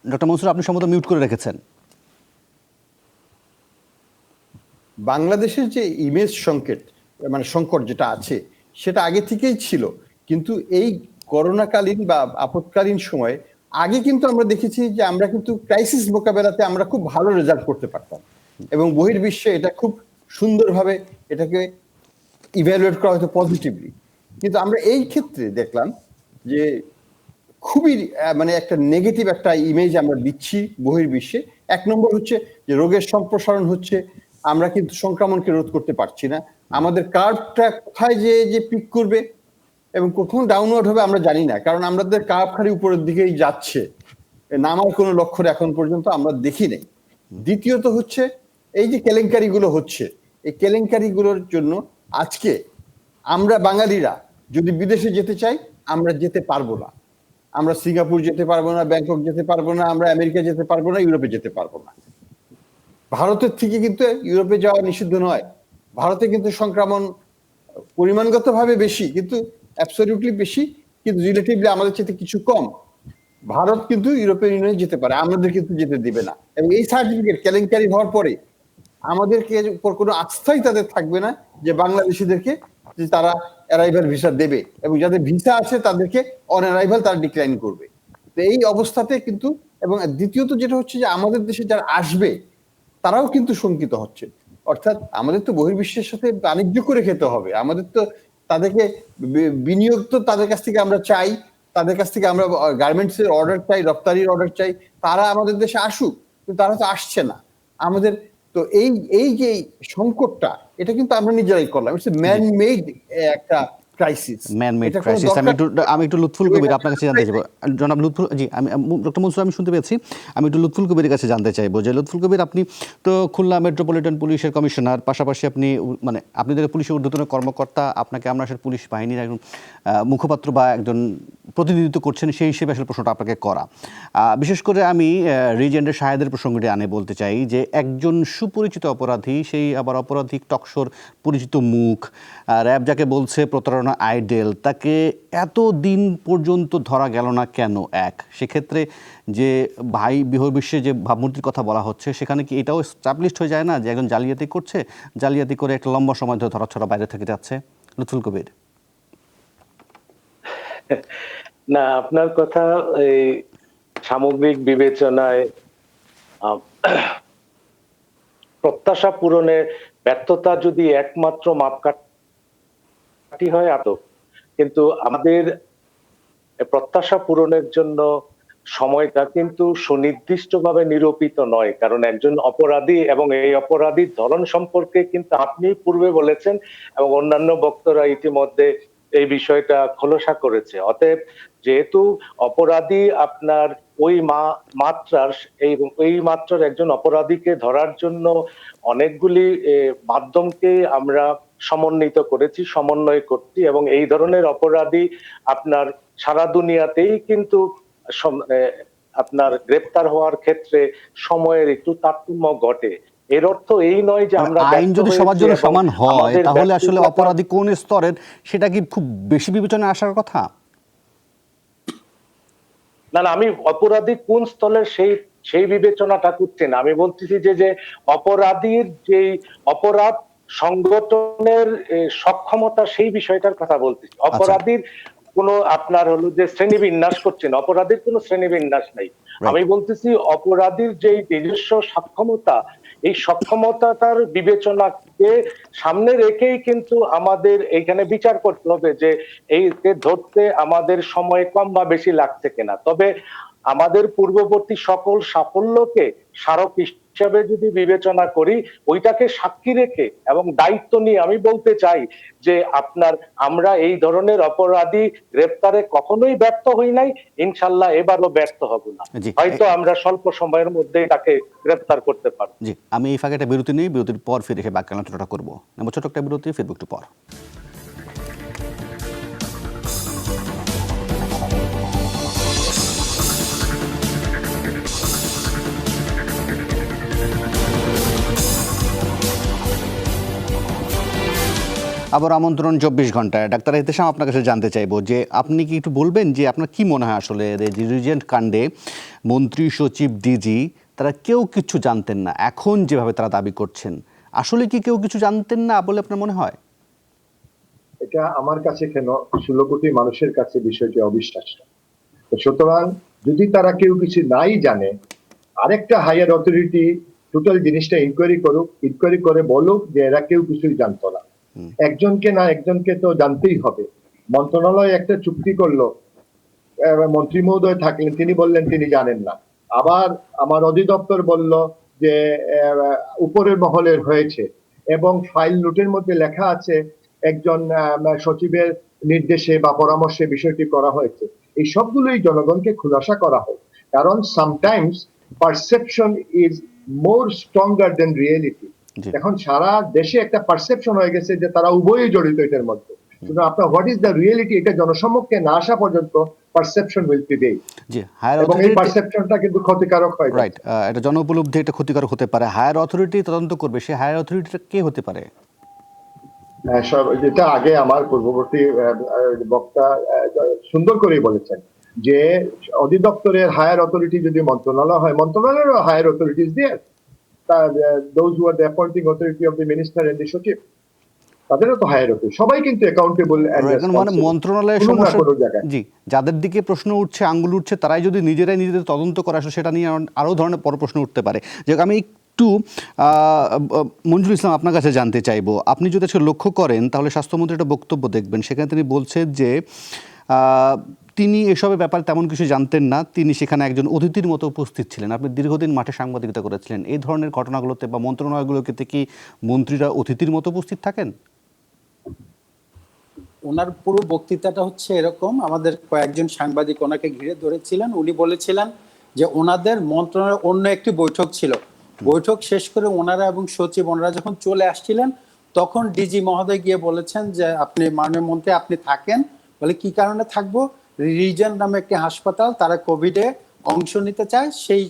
ডক্টর মনসুর, আপনি সম্ভবত মিউট করে রেখেছেন। বাংলাদেশের যে ইমেজ সংকট যেটা আছে সেটা আগে থেকেই ছিল, কিন্তু এই করোনাকালীন বা আপৎকালীন সময়ে আগে কিন্তু আমরা দেখেছি যে আমরা কিন্তু ক্রাইসিস মোকাবেলাতে আমরা খুব ভালো রেজাল্ট করতে পারতাম এবং বহির্বিশ্বে এটা খুব সুন্দরভাবে এটাকে ইভ্যালুয়েট করা হয়তো পজিটিভলি। কিন্তু আমরা এই ক্ষেত্রে দেখলাম যে খুবই একটা নেগেটিভ একটা ইমেজ আমরা দিচ্ছি বহির্বিশ্বে। 1 নম্বর হচ্ছে যে রোগের সম্প্রসারণ হচ্ছে, আমরা কিন্তু সংক্রমণকে রোধ করতে পারছি না। আমাদের কার্ভটা কোথায় যে পিক করবে এবং কখন ডাউনওয়ার্ড হবে আমরা জানি না, কারণ আমাদের কার্ভ খালি উপরের দিকেই যাচ্ছে, নামার কোনো লক্ষণ এখন পর্যন্ত আমরা দেখি নাই। দ্বিতীয়ত হচ্ছে এই যে কেলেঙ্কারিগুলো হচ্ছে, এই কেলেঙ্কারিগুলোর জন্য আজকে আমরা বাঙালিরা যদি বিদেশে যেতে চাই আমরা যেতে পারবো না। আমরা সিঙ্গাপুর যেতে পারবো না, ব্যাংকক যেতে পারবো না, আমরা আমেরিকা যেতে পারবো না, ইউরোপে যেতে পারবো না। ভারতের থেকে কিন্তু ইউরোপে যাওয়া নিষিদ্ধ নয়। ভারতে কিন্তু সংক্রমণ পরিমাণগতভাবে বেশি, কিন্তু অ্যাবসলিউটলি বেশি, কিন্তু রিলেটিভলি আমাদের চেয়ে কিছু কম। ভারত কিন্তু ইউরোপিয়ান ইউনিয়নে যেতে পারে, আমাদের কিন্তু যেতে দিবে না। এবং এই সার্টিফিকেট কেলেঙ্কারি হওয়ার পরে আমাদেরকে উপর কোনো আস্থাই তাদের থাকবে না যে বাংলাদেশিদেরকে যে তারা অ্যারাইভাল ভিসা দেবে, এবং যাদের ভিসা আছে তাদেরকে অন অ্যারাইভাল তারা ডিক্লাইন করবে। তো এই অবস্থাতে কিন্তু, এবং দ্বিতীয়ত যেটা হচ্ছে যে আমাদের দেশে যারা আসবে তারাও কিন্তু শঙ্কিত হচ্ছে। অর্থাৎ আমাদের তো বহির্বিশ্বের সাথে বাণিজ্য করে খেতে হবে, আমাদের তো তাদেরকে বিনিয়োগ তো তাদের কাছ থেকে আমরা চাই, তাদের কাছ থেকে আমরা গার্মেন্টস এর অর্ডার চাই, রপ্তানির অর্ডার চাই, তারা আমাদের দেশে আসুক, কিন্তু তারা তো আসছে না আমাদের। তো এই যে সংকটটা, এটা কিন্তু আমরা নিজেরাই করলাম। ইটস ম্যান মেড একটা ক্রাইসিস, ম্যান মেড ক্রাইসিস। আমি একটু লুৎফুল কবির আপনার কাছে জানতে চাইবো। জনাব লুৎফুল, জি, আমি ডক্টর মনসুর আমি শুনতে পেয়েছি, আমি একটু লুৎফুল কবিরের কাছে জানতে চাইবো যে লুৎফুল কবির, আপনি তো খুলনা মেট্রোপলিটন পুলিশের কমিশনার, পাশাপাশি আপনি আপনাদের পুলিশের ঊর্ধ্বতন কর্মকর্তা, আপনাকে আমরা আসলে পুলিশ বাহিনীর একজন মুখপাত্র বা একজন প্রতিনিধিত্ব করছেন, সেই হিসেবে আসলে প্রশ্নটা আপনাকে করা। বিশেষ করে আমি রিজেন্ডের শাহেদের প্রসঙ্গটি আনে বলতে চাই যে একজন সুপরিচিত অপরাধী, সেই আবার অপরাধিক টকশোর পরিচিত মুখ, র্যাব যাকে বলছে প্রতারণা আইডেল, তাকে এতদিন পর্যন্ত ধরা গেল না কেন? সেক্ষেত্রে যে বহির্বিশ্বে যে ভাবমূর্তির কথা বলা হচ্ছে, সেখানে কি এটাও এস্টাবলিশড হয়ে যায় না যে একজন জালিয়াতি করছে, জালিয়াতি করে একটা লম্বা সময় ধরে ধরাছড়া বাইরে থেকে যাচ্ছে? লুৎফুল কবির। না, আপনার কথা এই সামগ্রিক বিবেচনায় প্রত্যাশা পূরণে ব্যর্থতা যদি একমাত্র মাপকাঠি হয় কিন্তু আমাদের প্রত্যাশা পূরণের জন্য সময়টা কিন্তু সুনির্দিষ্টভাবে নিরূপিত নয়। কারণ একজন অপরাধী এবং এই অপরাধীর ধরন সম্পর্কে কিন্তু আপনি পূর্বে বলেছেন এবং অন্যান্য বক্তারা ইতিমধ্যে এই বিষয়টা খোলসা করেছে। অতএব যেহেতু অপরাধী আপনার ওই মাত্রার একজন অপরাধীকে ধরার জন্য অনেকগুলি মাধ্যমকে আমরা সমন্বিত করেছি, সমন্বয় করছি, এবং এই ধরনের অপরাধী আপনার সারা দুনিয়াতেই কিন্তু আপনার গ্রেপ্তার হওয়ার ক্ষেত্রে সময়ের একটু তারতম্য ঘটে। এর অর্থ এই নয় যে আমরা আইন ব্যর্থ যদি সবার হয়েছি জন্য এবং সমান হয় আমাদের তাহলে আসলে ব্যর্থতা- অপরাধী কোন স্তরের সেটা কি খুব বেশি বিবেচনায় আসার কথা? না না, আমি অপরাধী কোন স্তরের সেই সেই বিবেচনাটা করছি না। আমি বলতেছি যে যে অপরাধীর যে অপরাধ সংগঠনের সক্ষমতা, সেই বিষয়টার কথা বলতেছি। অপরাধীর কোনো আপনার হলো যে শ্রেণীবিন্যাস করছেন, অপরাধীর কোনো শ্রেণীবিন্যাস নাই। Right. আমি বলতেছি অপরাধীর যে নিজস্ব সক্ষমতা, এই সক্ষমতাটার বিবেচনাকে সামনে রেখেই কিন্তু আমাদের এইখানে বিচার করতে হবে যে এইকে ধরতে আমাদের সময় কম বা বেশি লাগছে কিনা। তবে আমাদের পূর্ববর্তী সকল সাফল্যকে স্মারক হিসাবে যদি বিবেচনা করি, ওইটাকে সাক্ষী রেখে এবং দায়িত্ব নিয়ে আমি বলতে চাই যে আপনার আমরা এই ধরনের অপরাধী গ্রেপ্তারে কখনোই ব্যর্থ হই নাই, ইনশাল্লাহ এবারও ব্যর্থ হব না। জি। হয়তো আমরা স্বল্প সময়ের মধ্যেই তাকে গ্রেপ্তার করতে পারব। জি, আমি এই ফাঁকে একটা বিরতি নিই, বিরতির পর ফিরে এসে বাকি আলোচনাটা করবো। ছোট একটা বিরতি, ফিরবো একটু পর। আবার আমন্ত্রণ 24 ঘন্টায়। ডাক্তার ইহতেশাম, আপনার কাছে জানতে চাইবো যে আপনি কি একটু বলবেন যে আপনার কি মনে হয় আসলে রিজেন্ট কাণ্ডে মন্ত্রী, সচিব, ডিজি তারা কেউ কিছু জানতেন না, এখন যেভাবে তারা দাবি করছেন, আসলে কি কেউ কিছু জানতেন না বলে আপনার মনে হয়? এটা আমার কাছে কেন 16 কোটি মানুষের কাছে বিষয়টি অবিশ্বাস্য। তো সুতরাং যদি তারা কেউ কিছু নাই জানে, আরেকটা হায়ার অথরিটি টোটাল জিনিসটা ইনকোয়ারি করুক, ইনকোয়ারি করে বলুক যে এরা কেউ কিছুই জানতো না। একজনকে না একজনকে তো জানতেই হবে। মন্ত্রণালয় একটা চুক্তি করলো, মন্ত্রী মহোদয় থাকলেন, তিনি বললেন তিনি জানেন না। আবার আমার অধিদপ্তর বলল যে উপরের মহলের হয়েছে, এবং ফাইল নোটের মধ্যে লেখা আছে একজন সচিবের নির্দেশে বা পরামর্শে বিষয়টি করা হয়েছে। এই সবগুলোই জনগণকে খুলাসা করা হয়, কারণ sometimes perception is more stronger than reality. এখন সারা দেশে একটা পারসেপশন হয়ে গেছে যে তারা উভয়ই জড়িত এটার মধ্যে, কিন্তু আপনার হোয়াট ইজ দ্য রিয়েলিটি এটা জনসম্মুখে না আসা পর্যন্ত পারসেপশন উইল প্রিভেইল। জি, হায়ার এবং এই অথরিটি, পারসেপশনটা কিন্তু ক্ষতিকারক হয়। রাইট, এটা জন উপলব্ধি, এটা ক্ষতিকারক হতে পারে। হায়ার অথরিটি তদন্ত করবে, সে হায়ার অথরিটিটা কে হতে পারে? যেটা আগে আমার পূর্ববর্তী বক্তা সুন্দর করেই বলেছেন যে অধিদপ্তরের হায়ার অথরিটি যদি মন্ত্রণালয় হয়, মন্ত্রণালয়েরও higher authorities there, those who are the appointing authority of the minister and the সচিব, তাদেরও তো হায়ার অথরিটি, সবাই কিন্তু অ্যাকাউন্টেবল এন্ড মানে রেসপন্সিবল মন্ত্রণালয়ের কোনো না সমস্যা। কোনো জায়গায়। জি, যাদের দিকে প্রশ্ন উঠছে, আঙ্গুল উঠছে, তারাই যদি নিজেরাই নিজেদের তদন্ত করে আসলে সেটা নিয়ে আরও ধরনের বড় প্রশ্ন উঠতে পারে। যে আমি একটু মঞ্জুরুল ইসলাম আপনার কাছে জানতে চাইবো, আপনি যদি আজকে লক্ষ্য করেন তাহলে স্বাস্থ্যমন্ত্রী একটা বক্তব্য দেখবেন, সেখানে তিনি বলছেন যে তিনি এসবের ব্যাপারে তেমন কিছু জানতেন না, তিনি সেখানে একজন অতিথির মতো উপস্থিত ছিলেন। আপনি দীর্ঘদিন মাঠে সাংবাদিকতা করেছিলেন, এই ধরনের ঘটনাগুলোতে বা মন্ত্রণালয়গুলোতে কি মন্ত্রীরা অতিথির মতো উপস্থিত থাকেন? ওনার পুরো বক্তৃতাটা হচ্ছে এরকম, আমাদের কয়েকজন সাংবাদিক ওনাকে ঘিরে ধরেছিলেন, উনি বলেছিলেন যে ওনাদের মন্ত্রণালয়ের অন্য একটি বৈঠক ছিল, বৈঠক শেষ করে ওনারা এবং সচিব ওনারা যখন চলে আসছিলেন তখন ডিজি মহোদয় গিয়ে বলেছেন যে আপনি মাননীয় মন্ত্রী আপনি থাকেন। বলে কি কারণে থাকবো? রিজেন্ট নামে একটি হাসপাতাল, তারা কোভিডে অংশ নিতে চায়, সেই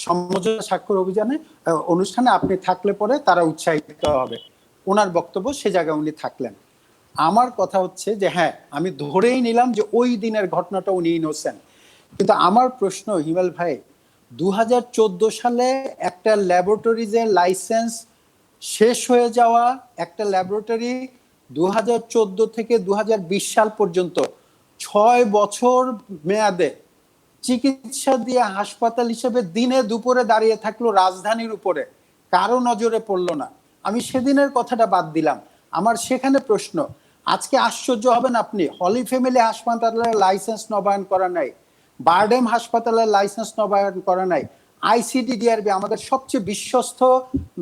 সমঝোতা স্বাক্ষর অভিযানে অনুষ্ঠানে আপনি থাকলে পরে তারা উৎসাহিত হবে। ওনার বক্তব্য, সে জায়গায় উনি থাকলেন। আমার কথা হচ্ছে যে হ্যাঁ, আমি ধরেই নিলাম যে ওই দিনের ঘটনাটা উনি ইনোসেন্ট, কিন্তু আমার প্রশ্ন হিমেল ভাই, 2014 সালে একটা ল্যাবরেটরিজের লাইসেন্স শেষ হয়ে যাওয়া একটা ল্যাবরেটরি 2014 থেকে 2020 সাল পর্যন্ত 6 বছর মেয়াদে চিকিৎসা দিয়ে হাসপাতাল হিসেবে দিনে দুপুরে দাঁড়িয়ে থাকলো রাজধানীর উপরে, কারো নজরে পড়লো না। আমি সেদিনের কথাটা বাদ দিলাম, আমার সেখানে প্রশ্ন, আজকে আশ্চর্য হবেন আপনি, হলি ফ্যামিলি হাসপাতালের লাইসেন্স নবায়ন করা নাই, বারডেম হাসপাতালের লাইসেন্স নবায়ন করা নাই, ICDDRB আমাদের সবচেয়ে বিশ্বস্ত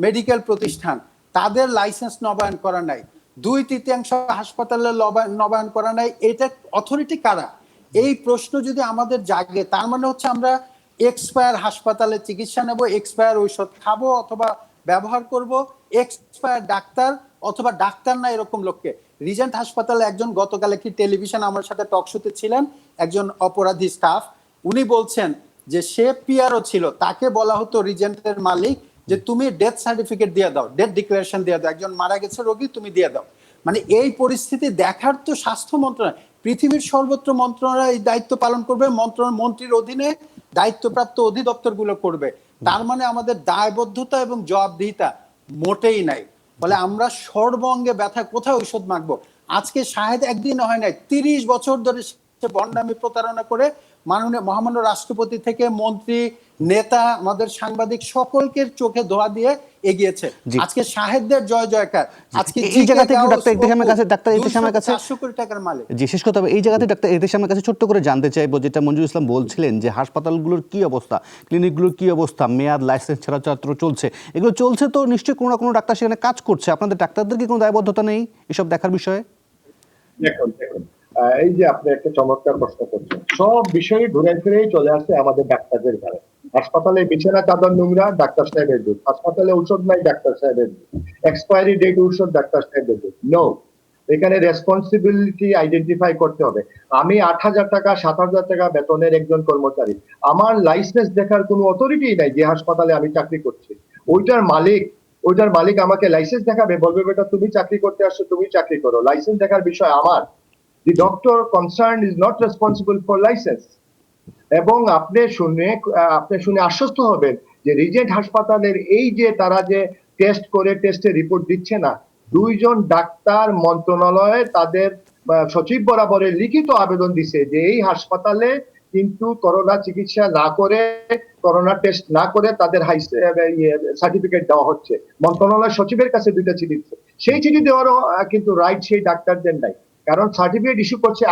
মেডিকেল প্রতিষ্ঠান, তাদের লাইসেন্স নবায়ন করা নাই, 2/3 হাসপাতালের নবায়ন করা নাই। এটা অথরিটি কারা? এই প্রশ্ন যদি আমাদের জাগে, তার মানে হচ্ছে আমরা এক্সপায়ার হাসপাতালে চিকিৎসা নেব, এক্সপায়ার ঔষধ খাবো অথবা ব্যবহার করব, এক্সপায়ার ডাক্তার অথবা ডাক্তার না এরকম লোককে। রিজেন্ট হাসপাতালে একজন গতকাল একটি টেলিভিশন আমার সাথে টক শোতে ছিলেন, একজন অপরাধী স্টাফ, উনি বলছেন যে সে পিআরও ছিল, তাকে বলা হতো রিজেন্টের মালিক যে তুমি ডেথ সার্টিফিকেট দিয়ে দাও, ডেথ ডিক্লারেশন দিয়ে দাও, একজন মারা গেছে রোগী তুমি দিয়ে দাও। মানে এই পরিস্থিতি দেখার তো স্বাস্থ্য মন্ত্রণালয়, পৃথিবীর সর্বত্র মন্ত্রণালয় এই দায়িত্ব পালন করবে, মন্ত্রীর অধীনে দায়িত্বপ্রাপ্ত অধিদপ্তরগুলো করবে। তার মানে আমাদের দায়বদ্ধতা এবং জবাবদিহিতা মোটেই নাই। ফলে আমরা সর্বঙ্গে ব্যথা কোথায় ঔষধ মাখবো? আজকে শাহেদ একদিন হয় নাই, 30 বছর ধরে সে ভণ্ডামি প্রতারণা করে মাননীয় মহামান্য রাষ্ট্রপতি থেকে মন্ত্রী, নেতা, আমাদের সাংবাদিক সকলকে চোখে ধোয়া দিয়ে এগিয়েছে। আজকে শাহেদদের জয় জয়কার। আজকে এই জায়গাতে একটু ডাক্তার ইহতেশামের কাছে, ডাক্তার ইহতেশামের কাছে 400 কোটি টাকার মালিক। জি, শেষ কথা হবে এই জায়গাতে ডাক্তার ইহতেশামের কাছে ছোট্ট করে জানতে চাইবো, যেটা মঞ্জুর ইসলাম বলছিলেন যে হাসপাতালগুলোর কি অবস্থা, ক্লিনিকগুলোর কি অবস্থা, মেয়াদ লাইসেন্স ছাড়া ছাত্র চলছে, এগুলো চলছে তো নিশ্চয়ই কোনো না কোনো ডাক্তার সেখানে কাজ করছে, আপনাদের ডাক্তারদের কি কোনো দায়বদ্ধতা নেই এসব দেখার বিষয়ে? দেখুন, এই যে আপনি একটা চমৎকার প্রশ্ন করছেন, সব বিষয়ে ঘুরে ফিরেই চলে আসছে আমাদের ডাক্তারদের ঘরে। হাসপাতালে বিছানা চাদর নোংরা, ডাক্তার সাহেবের দোষ। হাসপাতালে ঔষধ নাই, ডাক্তার সাহেবের দোষ। এক্সপায়ারি ডেট ঔষধ, ডাক্তার সাহেবের দোষ। নো, এখানে রেসপন্সিবিলিটি আইডেন্টিফাই করতে হবে। আমি 8,000 টাকা 7,000 টাকা বেতনের একজন কর্মচারী, আমার লাইসেন্স দেখার কোনো অথরিটি নাই যে হাসপাতালে আমি চাকরি করছি। ওইটার মালিক আমাকে লাইসেন্স দেখাবে, বলবে বেটা তুমি চাকরি করতে আসছো, তুমি চাকরি করো, লাইসেন্স দেখার বিষয় আমার। The doctor concerned is not responsible for license. এবং আপনি শুনে আশ্বস্ত হবেন যে রিজেন্ট হাসপাতালের এই যে তারা যে টেস্ট করে টেস্টের রিপোর্ট দিচ্ছে না, 2 জন ডাক্তার মন্ত্রণালয়ে তাদের সচিব বরাবরে লিখিত আবেদন দিছে যে এই হাসপাতালে কিন্তু করোনা চিকিৎসা না করে, করোনা টেস্ট না করে তাদের সার্টিফিকেট দেওয়া হচ্ছে। মন্ত্রণালয় সচিবের কাছে 2টা চিঠি দিচ্ছে। সেই চিঠি দেওয়ারও কিন্তু রাইট সেই ডাক্তারদের নাই, কারণ সার্টিফিকেট ইস্যু করছে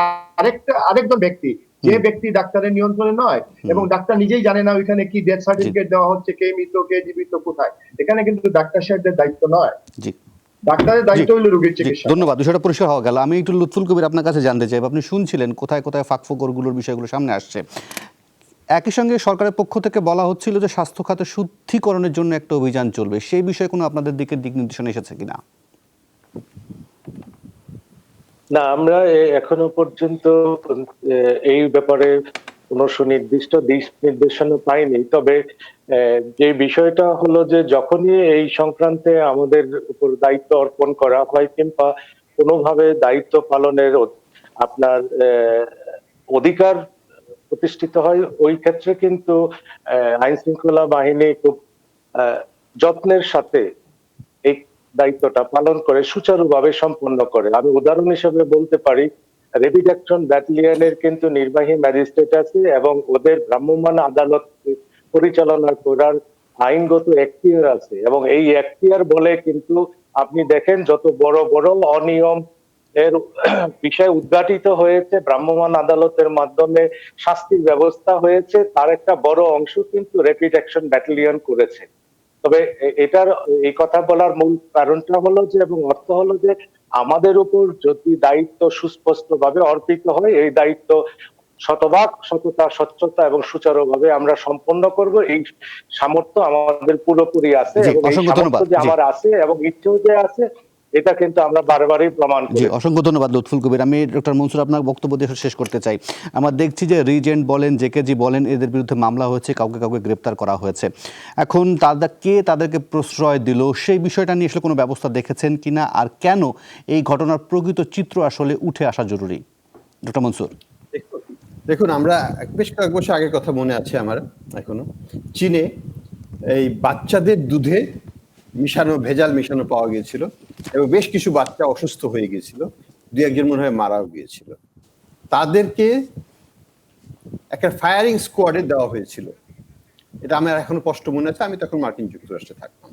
আরেকজন ব্যক্তি, যে ব্যক্তি ডাক্তারের নিয়ন্ত্রণে নয়, এবং ডাক্তার নিজেই জানে না ওইখানে কি ডেথ সার্টিফিকেট দেওয়া হচ্ছে, কে মৃত কে জীবিত কোথায়। এখানে কিন্তু ডাক্তার সাহেবদের দায়িত্ব নয়, ডাক্তারের দায়িত্ব হলো রোগীর চিকিৎসা। ধন্যবাদ, বিষয়টা পরিষ্কার হওয়া গেল। আমি একটু লুৎফুল কবির আপনার কাছে জানতে চাইব, আপনি শুনছিলেন কোথায় কোথায় ফাঁকফোকরগুলোর বিষয়গুলো সামনে আসছে। একই সঙ্গে সরকারের পক্ষ থেকে বলা হচ্ছিল যে স্বাস্থ্য খাতে শুদ্ধিকরণের জন্য একটা অভিযান চলবে, সেই বিষয়ে কোনো আপনাদের দিকে দিক নির্দেশনা এসেছে কিনা? না, আমরা এখনো পর্যন্ত এই ব্যাপারে কোনো সুনির্দিষ্ট দিক নির্দেশনা পাইনি। তবে যে বিষয়টা হলো যে যখনই এই সংক্রান্তে আমাদের উপর দায়িত্ব অর্পণ করা হয় কিংবা কোনোভাবে দায়িত্ব পালনের আপনার অধিকার প্রতিষ্ঠিত হয়, ওই ক্ষেত্রে কিন্তু আইন শৃঙ্খলা বাহিনী খুব যত্নের সাথে এই দায়িত্বটা পালন করে, সুচারুভাবে সম্পন্ন করে। আমি উদাহরণ হিসেবে বলতে পারি, র্যাপিড অ্যাকশন ব্যাটালিয়নের কিন্তু নির্বাহী ম্যাজিস্ট্রেট আছে এবং ওদের ভ্রাম্যমাণ আদালত পরিচালনা করার আইনগত এখতিয়ার আছে, এবং এই এখতিয়ার বলে কিন্তু আপনি দেখেন যত বড় বড় অনিয়ম এর বিষয় উদ্ঘাটিত হয়েছে, ভ্রাম্যমাণ আদালতের মাধ্যমে শাস্তির ব্যবস্থা হয়েছে, তার একটা বড় অংশ কিন্তু র্যাপিড অ্যাকশন ব্যাটালিয়ন করেছে। তবে এটার এই কথা বলার মূল কারণটা হলো যে, এবং অর্থ হলো যে, আমাদের উপর যদি দায়িত্ব সুস্পষ্টভাবে অর্পিত হয়, এই দায়িত্ব শতভাগ সততা, স্বচ্ছতা এবং সুচারুভাবে আমরা সম্পন্ন করব, এই সামর্থ্য আমাদের পুরোপুরি আছে, এবং এই সামর্থ্য যে আমার আছে এবং ইচ্ছেও যে আছে, এটা কিন্তু আমরা বারবারই প্রমাণ করি। অসংখ্য ধন্যবাদ লুৎফুল কবির। আমি ডক্টর মনসুর আপনার বক্তব্য দিয়ে শেষ করতে চাই। আমরা দেখছি যে রিজেন্ট বলেন, জেকেজি বলেন, এদের বিরুদ্ধে মামলা হয়েছে, কাউকে কাউকে গ্রেপ্তার করা হয়েছে। এখন তাদেরকে প্রশ্রয় দিল, সেই বিষয়টা নিয়ে আসলে কোনো ব্যবস্থা দেখেছেন কিনা, আর কেন এই ঘটনার প্রকৃত চিত্র আসলে উঠে আসা জরুরি? ডক্টর মনসুর। দেখুন, আমরা বেশ কয়েক বছর আগের কথা মনে আছে আমার এখনো, চীনে এই বাচ্চাদের দুধে ভেজাল মিশানো পাওয়া গিয়েছিল এবং বেশ কিছু বাচ্চা অসুস্থ হয়ে গিয়েছিল, 2-1 জন মনে হয় মারাও গিয়েছিল। তাদেরকে একটা ফায়ারিং স্কোয়াডে দেওয়া হয়েছিল, এটা আমার এখনো স্পষ্ট মনে আছে। আমি তখন মার্কিন যুক্তরাষ্ট্রে থাকতাম।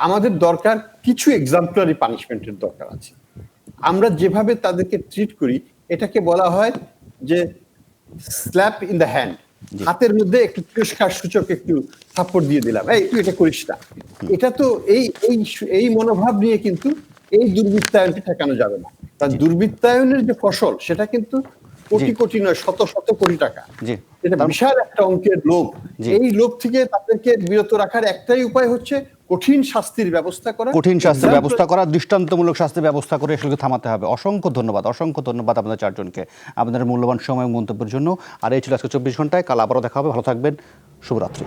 আমাদের দরকার কিছু এক্সাম্পলারি পানিশমেন্টের দরকার আছে। আমরা যেভাবে তাদেরকে ট্রিট করি, এটাকে বলা হয় যে স্ল্যাপ ইন দ্য হ্যান্ড, হাতের মধ্যে একটু তিরস্কার সূচক একটু থাপ্পড় দিয়ে দিলাম, এই তুই এটা করিস না। এটা তো এই মনোভাব নিয়ে কিন্তু এই দুর্বৃত্তায়নকে ঠেকানো যাবে না। কারণ দুর্বৃত্তায়নের যে ফসল, সেটা কিন্তু কোটি কোটি নয়, শত শত কোটি টাকা। এটা বিশাল একটা অঙ্কের লোভ। এই লোভ থেকে তাদেরকে বিরত রাখার একটাই উপায় হচ্ছে কঠিন শাস্তির ব্যবস্থা করা, দৃষ্টান্তমূলক শাস্তির ব্যবস্থা করে এগুলোকে থামাতে হবে। অসংখ্য ধন্যবাদ আপনাদের 4 জনকে আপনাদের মূল্যবান সময় মন্তব্যের জন্য। আর এই ছিল আজকে 24 ঘন্টায়। কাল আবারও দেখা হবে। ভালো থাকবেন। শুভরাত্রি।